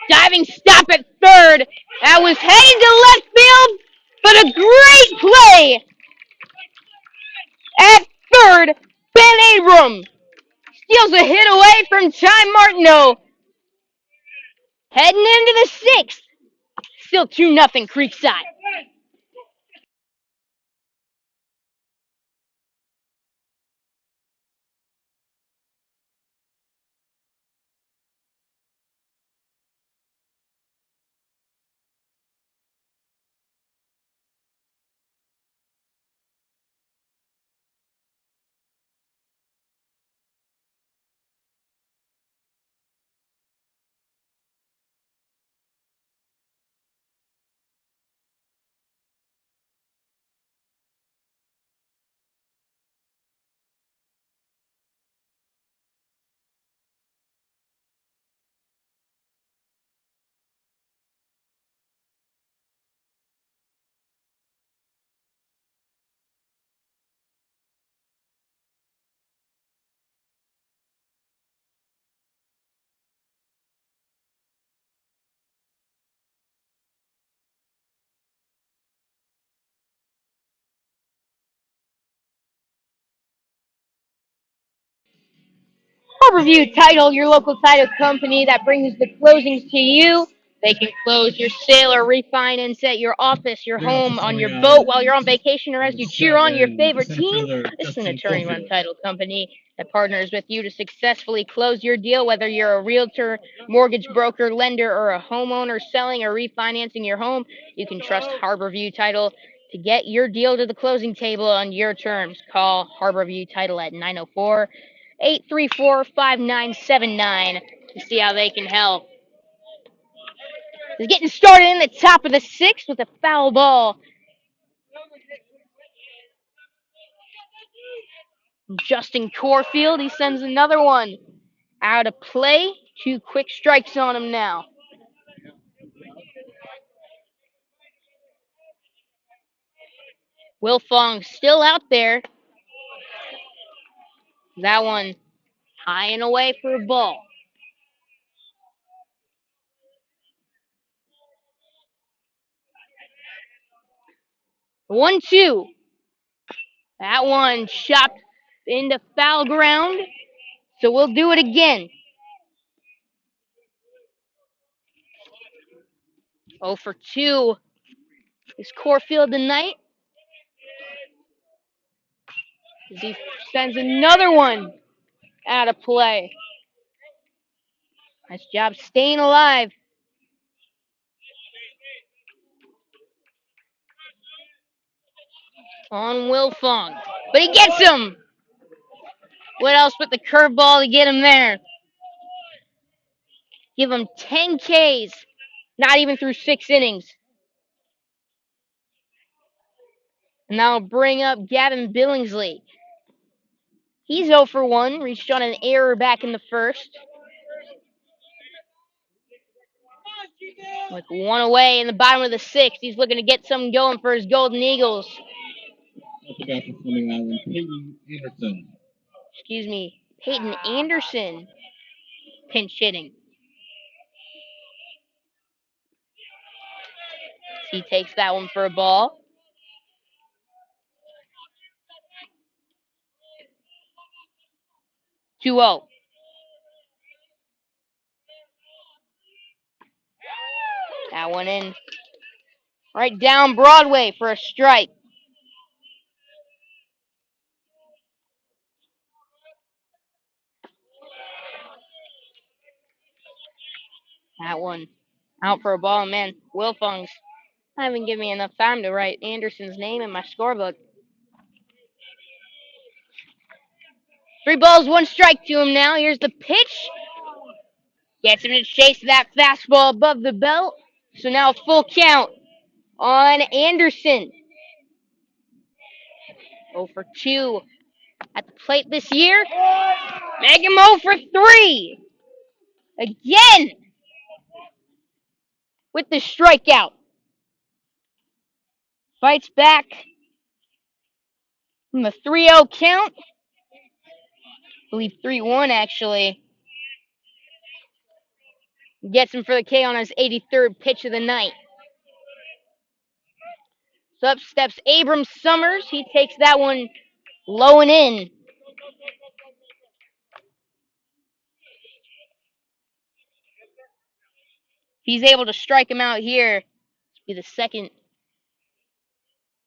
diving stop at third. That was heading to left field, but a great play at third. Ben Abram steals a hit away from Ty Martino. Heading into the 6th. Still 2-0 Creekside. Harborview Title, your local title company that brings the closings to you. They can close your sale or refinance at your office, your home, on your boat, while you're on vacation, or as you cheer on your favorite team. This is an attorney-run title company that partners with you to successfully close your deal, whether you're a realtor, mortgage broker, lender, or a homeowner selling or refinancing your home. You can trust Harborview Title to get your deal to the closing table on your terms. Call Harborview Title at 904-834-5979 to see how they can help. It's getting started in the top of the 6th with a foul ball. Justin Corfield, he sends another one out of play. 2 quick strikes on him now. Wilfong still out there. That one high and away for a ball. The 1-2. That one chopped into foul ground. So we'll do it again. 0 for 2 is Corfield tonight. As he sends another one out of play. Nice job staying alive. On Wilfong. But he gets him! What else but the curveball to get him there? Give him 10 Ks. Not even through 6 innings. And that'll bring up Gavin Billingsley. He's 0 for 1. Reached on an error back in the 1st. With one away in the bottom of the sixth, he's looking to get something going for his Golden Eagles. At the bat for Fleming Island, Peyton Anderson. Excuse me, Peyton Anderson pinch hitting. He takes that one for a ball. Two 0. That one in. Right down Broadway for a strike. That one out for a ball, man. Wilfong's haven't given me enough time to write Anderson's name in my scorebook. 3 balls, 1 strike to him now. Here's the pitch. Gets him to chase that fastball above the belt. So now full count on Anderson. 0 for 2 at the plate this year. Make him 0 for 3. Again with the strikeout. Fights back from a 3-0 count. I believe 3-1 actually. Gets him for the K on his 83rd pitch of the night. So up steps Abram Summers. He takes that one low and in. He's able to strike him out here. This will be the second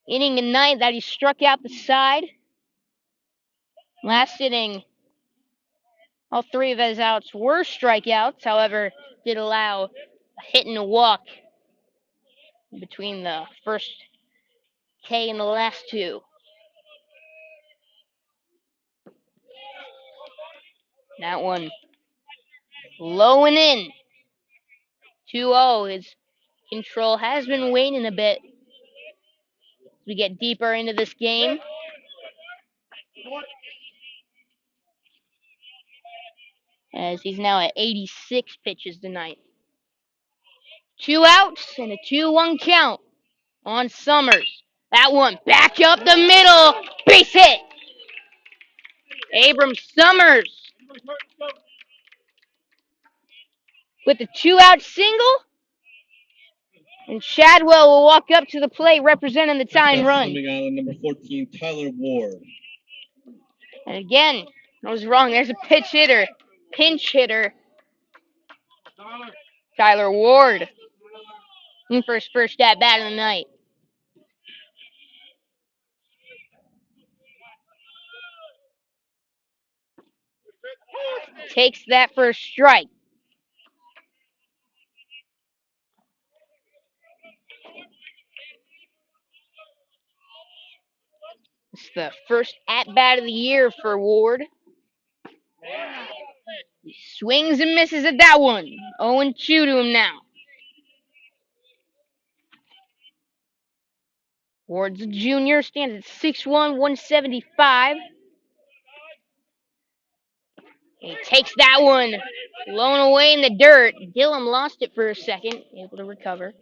inning tonight that he struck out the side. Last inning, all 3 of his outs were strikeouts. However, did allow a hit and a walk between the first K and the last 2. That one low and in. 2-0. His control has been waning a bit as we get deeper into this game. As he's now at 86 pitches tonight. 2 outs and a 2-1 count on Summers. That one back up the middle. Base hit. Abram Summers with a 2-out single. And Chadwell will walk up to the plate representing the tying run. Fleming Island, number 14, Tyler Ward. And again, I was wrong. There's a pinch hitter, Tyler Ward, in for his first at bat of the night. Takes that for a strike. It's the first at bat of the year for Ward. He swings and misses at that one. 0-2 to him now. Ward's a junior, stands at 6'1", 175. He takes that one, blown away in the dirt. Gillum lost it for a second, able to recover.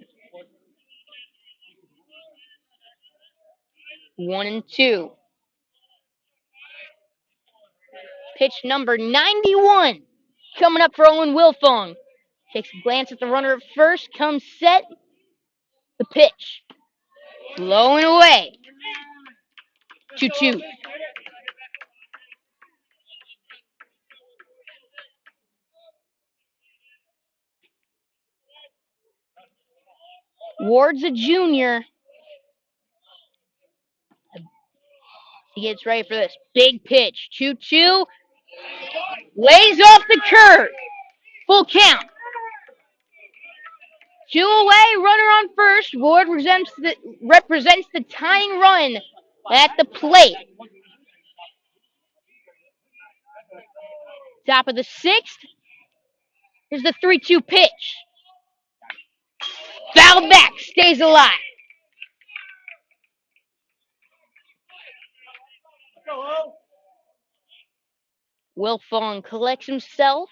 1-2. Pitch number 91 coming up for Owen Wilfong. Takes a glance at the runner at first, comes set. The pitch. Low and away. 2-2. Ward's a junior. He gets ready for this big pitch. 2-2. Lays off the curve. Full count. 2 away, runner on first. Ward represents the tying run at the plate. Top of the 6th. Here's the 3-2 pitch. Foul back, stays alive. Wilfong collects himself.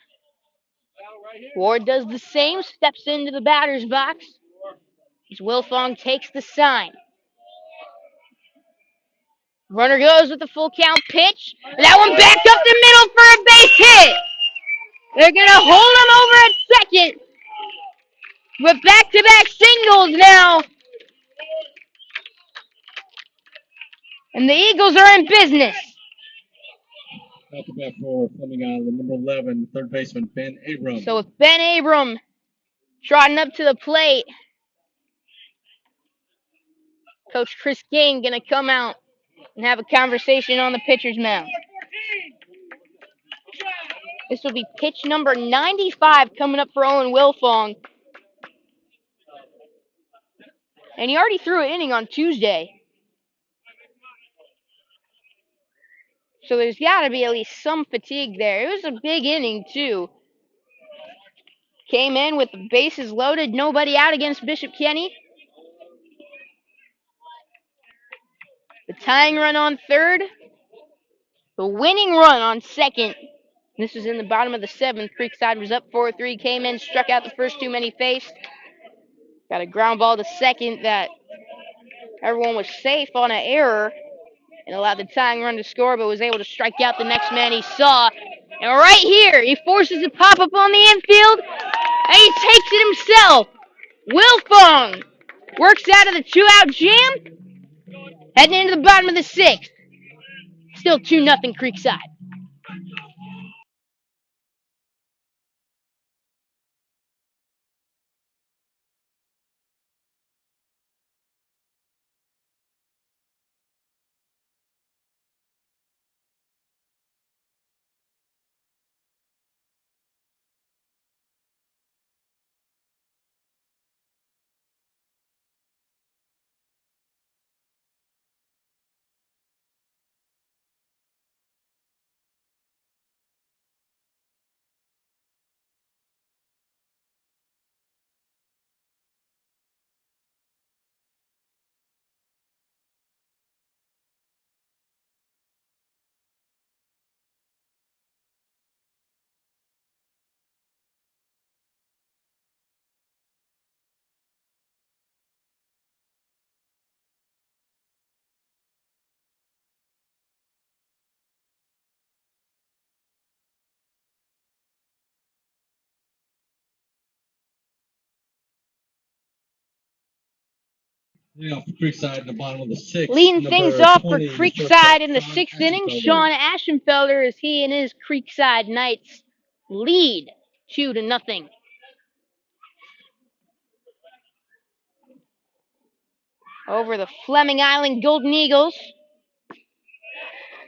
Ward does the same, steps into the batter's box. As Wilfong takes the sign. Runner goes with the full count pitch. That one back up the middle for a base hit. They're going to hold him over at second. With back-to-back singles now. And the Eagles are in business. Back to bat for Fleming Island, number 11, third baseman Ben Abram. So with Ben Abram trotting up to the plate, Coach Chris King going to come out and have a conversation on the pitcher's mound. This will be pitch number 95 coming up for Owen Wilfong. And he already threw an inning on Tuesday. So there's got to be at least some fatigue there. It was a big inning, too. Came in with the bases loaded, nobody out against Bishop Kenny. The tying run on third. The winning run on second. This was in the bottom of the seventh. Creekside was up 4-3. Came in, struck out the first two men he faced. Got a ground ball to second that everyone was safe on an error and allowed the tying run to score, but was able to strike out the next man he saw. And right here, he forces a pop-up on the infield, and he takes it himself. Wilfong works out of the two-out jam, heading into the bottom of the sixth. Still 2-0 Creekside. Leading off for Creekside in the bottom of the sixth. Leading things off for 20, Creekside in the Sean sixth inning, Ashenfelder. Sean Ashenfelder, as he and his Creekside Knights lead 2-0. Over the Fleming Island Golden Eagles.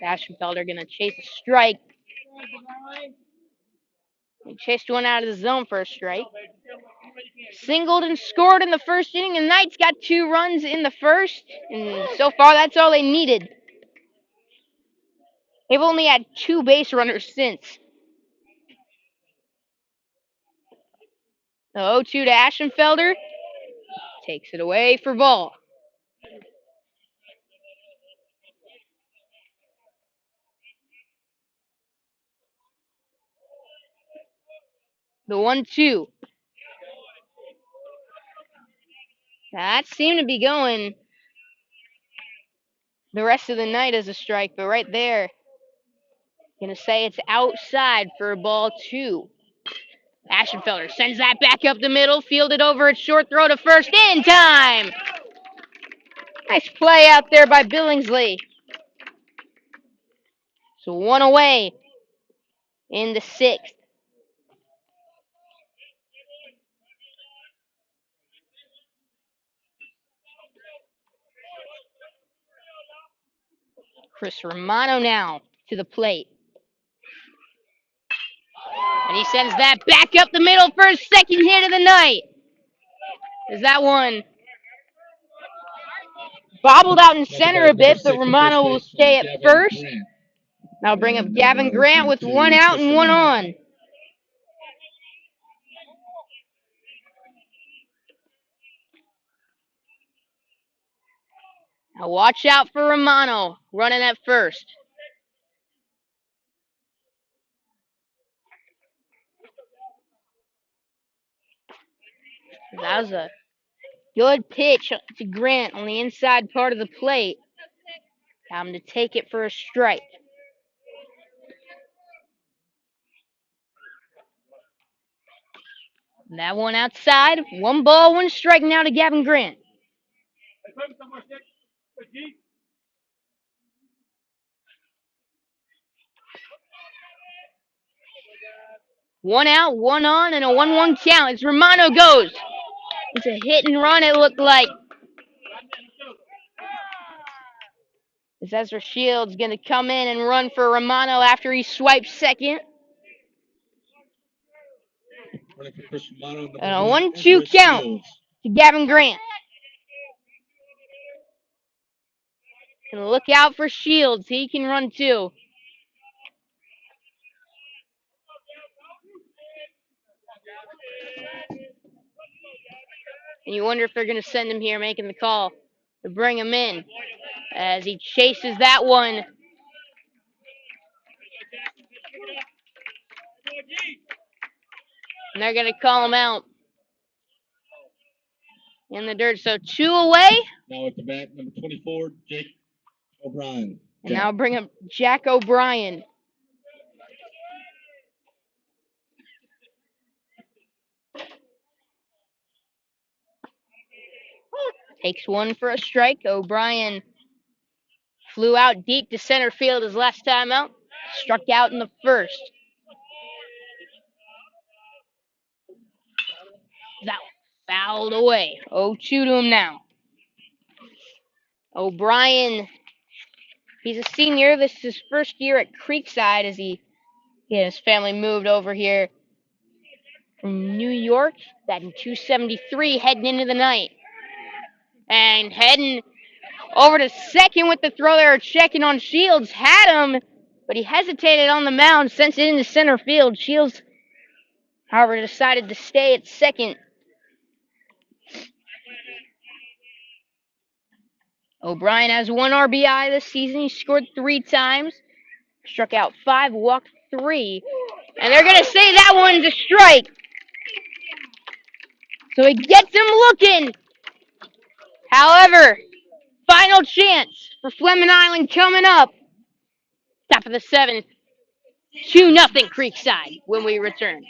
Ashenfelder going to chase a strike. He chased one out of the zone for a strike. Singled and scored in the first inning. The Knights got 2 runs in the first, and so far that's all they needed. They've only had 2 base runners since. The 0-2 to Ashenfelder. Takes it away for ball. The 1-2. That seemed to be going the rest of the night as a strike, but right there, gonna say it's outside for a ball 2. Ashenfelder sends that back up the middle, fielded over at short, throw to first, in time! Nice play out there by Billingsley. So 1 away in the 6th. Chris Romano now to the plate. And he sends that back up the middle for his second hit of the night. Is that one bobbled out in center a bit, but Romano will stay at first. Now bring up Gavin Grant with 1 out and 1 on. Now watch out for Romano running at first. That was a good pitch to Grant on the inside part of the plate. Time to take it for a strike. And that one outside. 1 ball, 1 strike now to Gavin Grant. One out, 1 on, and a 1-1 count as Romano goes. It's a hit and run, it looked like. As Ezra Shields going to come in and run for Romano after he swipes second. And a 1-2 count to Gavin Grant. And look out for Shields. He can run too. And you wonder if they're going to send him here making the call to bring him in as he chases that one. And they're going to call him out in the dirt. So 2 away. Now at the bat, number 24, Jake O'Brien. And now bring up Jack O'Brien. Takes one for a strike. O'Brien flew out deep to center field his last time out. Struck out in the first. That fouled away. 0-2 to him now. O'Brien, he's a senior. This is his first year at Creekside as he and his family moved over here from New York. Batting .273 heading into the night. And heading over to second with the throw there, checking on Shields. Had him, but he hesitated on the mound, sent it into center field. Shields, however, decided to stay at second. O'Brien has 1 RBI this season. He scored 3 times. Struck out 5, walked 3. And they're going to say that one's a strike. So he gets him looking. However, final chance for Fleming Island coming up. Top of the 7th. 2-0 Creekside when we return.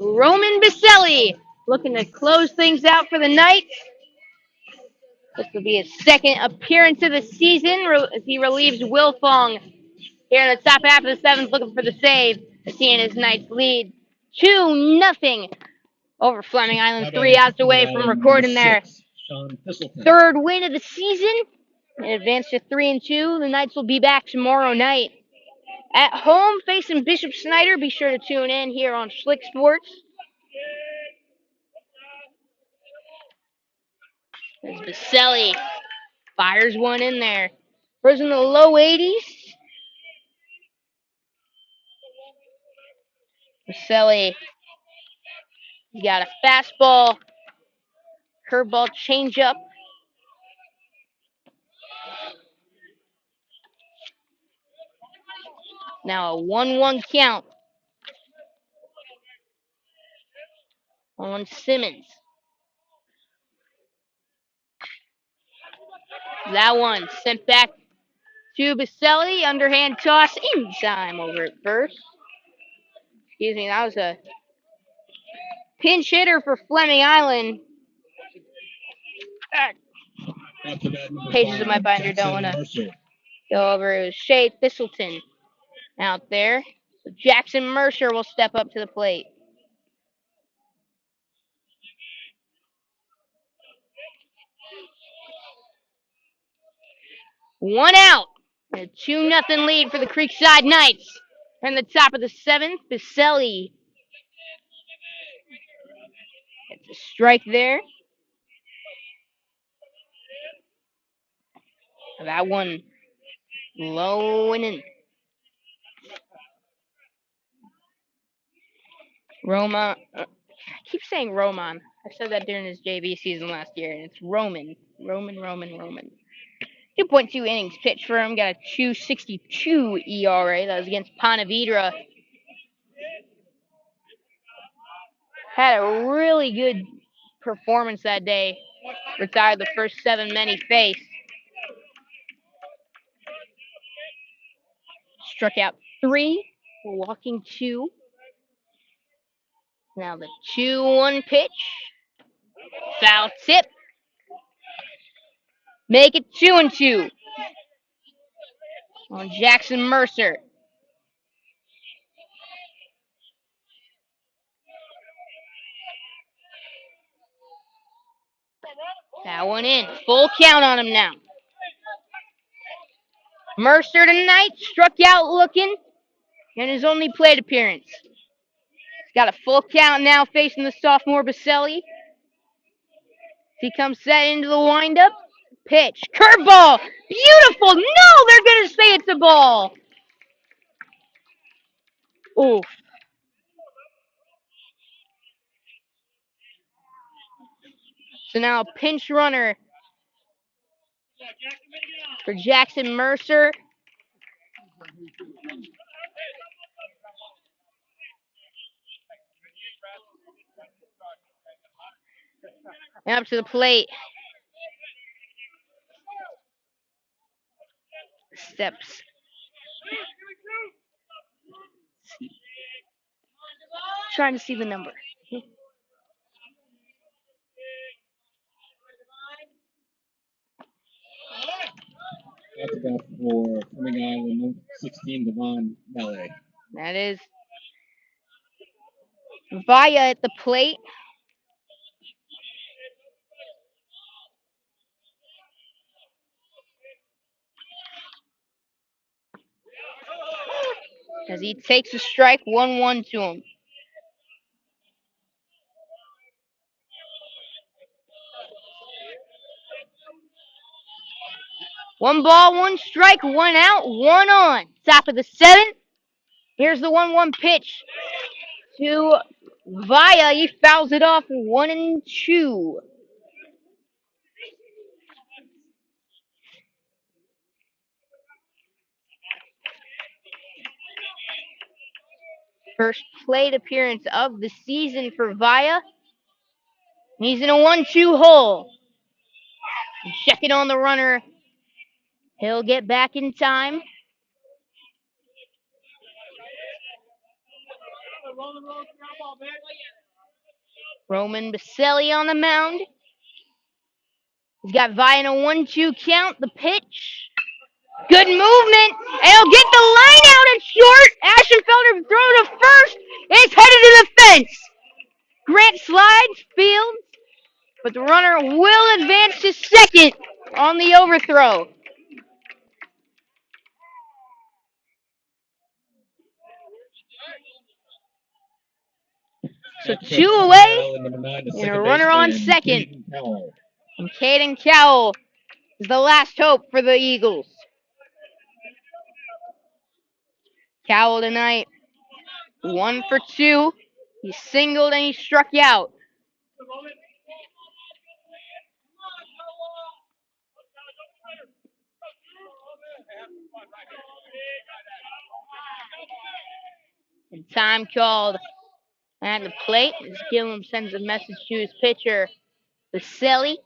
Roman Biselli looking to close things out for the night. This will be his second appearance of the season as he relieves Will Fong here in the top half of the 7th, looking for the save as he and his Knights lead 2-0 over Fleming Island. 3 outs away from recording their 3rd win of the season and advance to 3-2. The Knights will be back tomorrow night at home facing Bishop Snyder. Be sure to tune in here on Schlick Sports. As Biselli fires one in there. Throws in the low 80s. Biselli, he got a fastball curveball changeup. Now a 1-1 count on Simmons. That one sent back to Baselli. Underhand toss in time over at first. Excuse me, that was a pinch hitter for Fleming Island. Pages of my binder don't want to go over. It was Shea Thistleton out there. So Jackson Mercer will step up to the plate. One out. A 2-0 lead for the Creekside Knights. In the top of the 7th, Baselli gets a strike there. That one low and in. I keep saying Roman. I said that during his JV season last year, and it's Roman. Roman. 2.2 innings pitched for him. Got a 2.62 ERA. That was against Ponte Vedra. Had a really good performance that day. Retired the first 7 men he faced. Struck out 3, walking 2. Now the 2-1 pitch. Foul tip. Make it 2-2 on Jackson Mercer. That one in. Full count on him now. Mercer tonight struck out looking in his only plate appearance. He's got a full count now facing the sophomore Baselli. He comes set into the windup. Pitch. Curveball. Beautiful. No, they're going to say it's a ball. Oof. So now a pinch runner for Jackson Mercer. And up to the plate. Steps. Trying to see the number. That's about for Fleming Island, 16, Devon Ballet. That is Vaya at the plate. As he takes a strike, 1-1 to him. One ball, one strike, one out, one on. Top of the 7th. Here's the 1-1 pitch to Vaya. He fouls it off 1-2. First plate appearance of the season for Vaya. He's in a 1-2 hole. Check it on the runner. He'll get back in time. Roman Baselli on the mound. He's got Vaya in a 1-2 count. The pitch. Good movement. And he'll get the line out at short. Ashenfelder throw to first. It's headed to the fence. Grant slides, fields, but the runner will advance to second on the overthrow. So 2 away and a runner on second. And Caden Cowell is the last hope for the Eagles. Cowell tonight, 1 for 2. He singled and he struck out. And time called at the plate as Gillum sends a message to his pitcher, Vasily.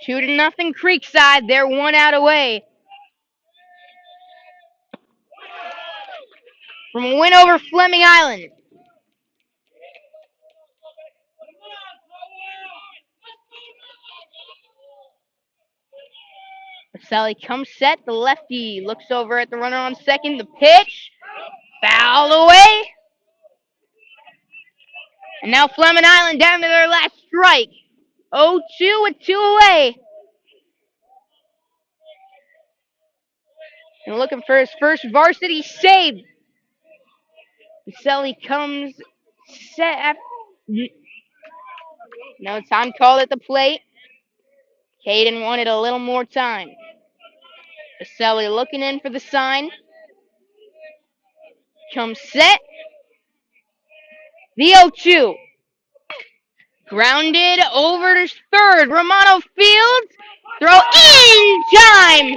Two to nothing Creekside. They're 1 out away from a win over Fleming Island. Vasily comes set. The lefty looks over at the runner on second. The pitch. Foul away. And now Fleming Island down to their last strike. 0-2 with 2 away. And looking for his first varsity save. Vasily comes set. No time called at the plate. Caden wanted a little more time. Vasily looking in for the sign. Comes set. The 0-2. Grounded over to third. Romano Fields. Throw in time.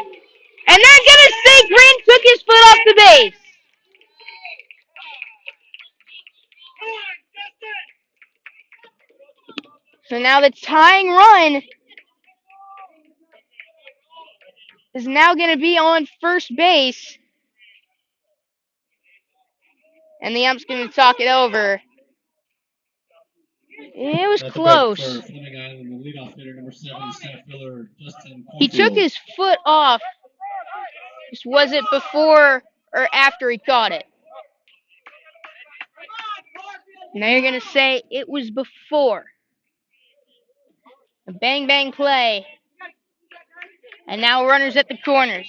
And they're going to say Grant took his foot off the base. So now the tying run is now going to be on first base. And the ump's going to talk it over. It was close. He took his foot off. Was it before or after he caught it? Now you're going to say it was before. A bang, bang play. And now runners at the corners.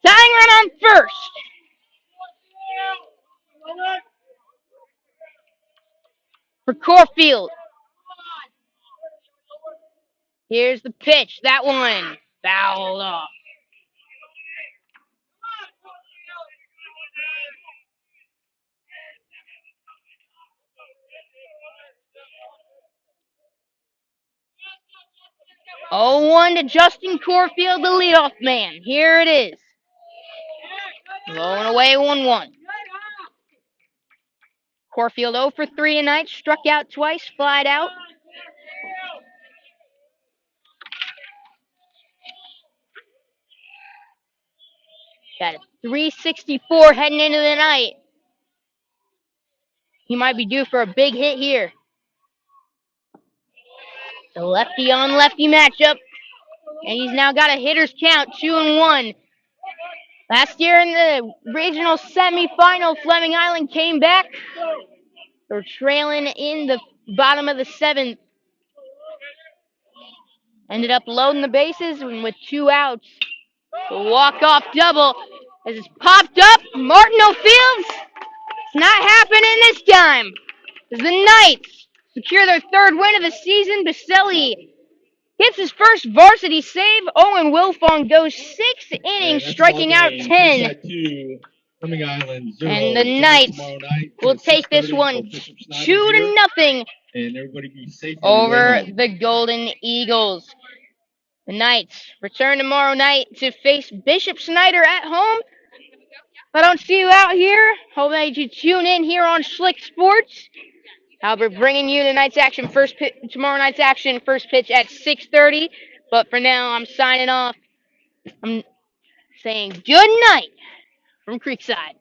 Tying run on first. For Corfield. Here's the pitch. That one fouled off. Oh, 1 to Justin Corfield, the leadoff man. Here it is. Blowing away 1-1. Corfield 0 for 3 tonight. Struck out twice, flied out. Got a 364 heading into the night. He might be due for a big hit here. The lefty on lefty matchup. And he's now got a hitter's count, 2-1. Last year in the regional semifinal, Fleming Island came back. They're trailing in the bottom of the 7th. Ended up loading the bases and with 2 outs. A walk-off double as it's popped up. Martino Fields. It's not happening this time. As the Knights secure their 3rd win of the season, Vasily hits his first varsity save. Owen Wilfong goes 6 innings, striking out 10. And the Knights will take this one 2-0 over the Golden Eagles. The Knights return tomorrow night to face Bishop Snyder at home. If I don't see you out here, hope that you tune in here on Schlick Sports. I'll be bringing you tonight's action tomorrow night's action, first pitch at 6:30. But for now, I'm signing off. I'm saying good night from Creekside.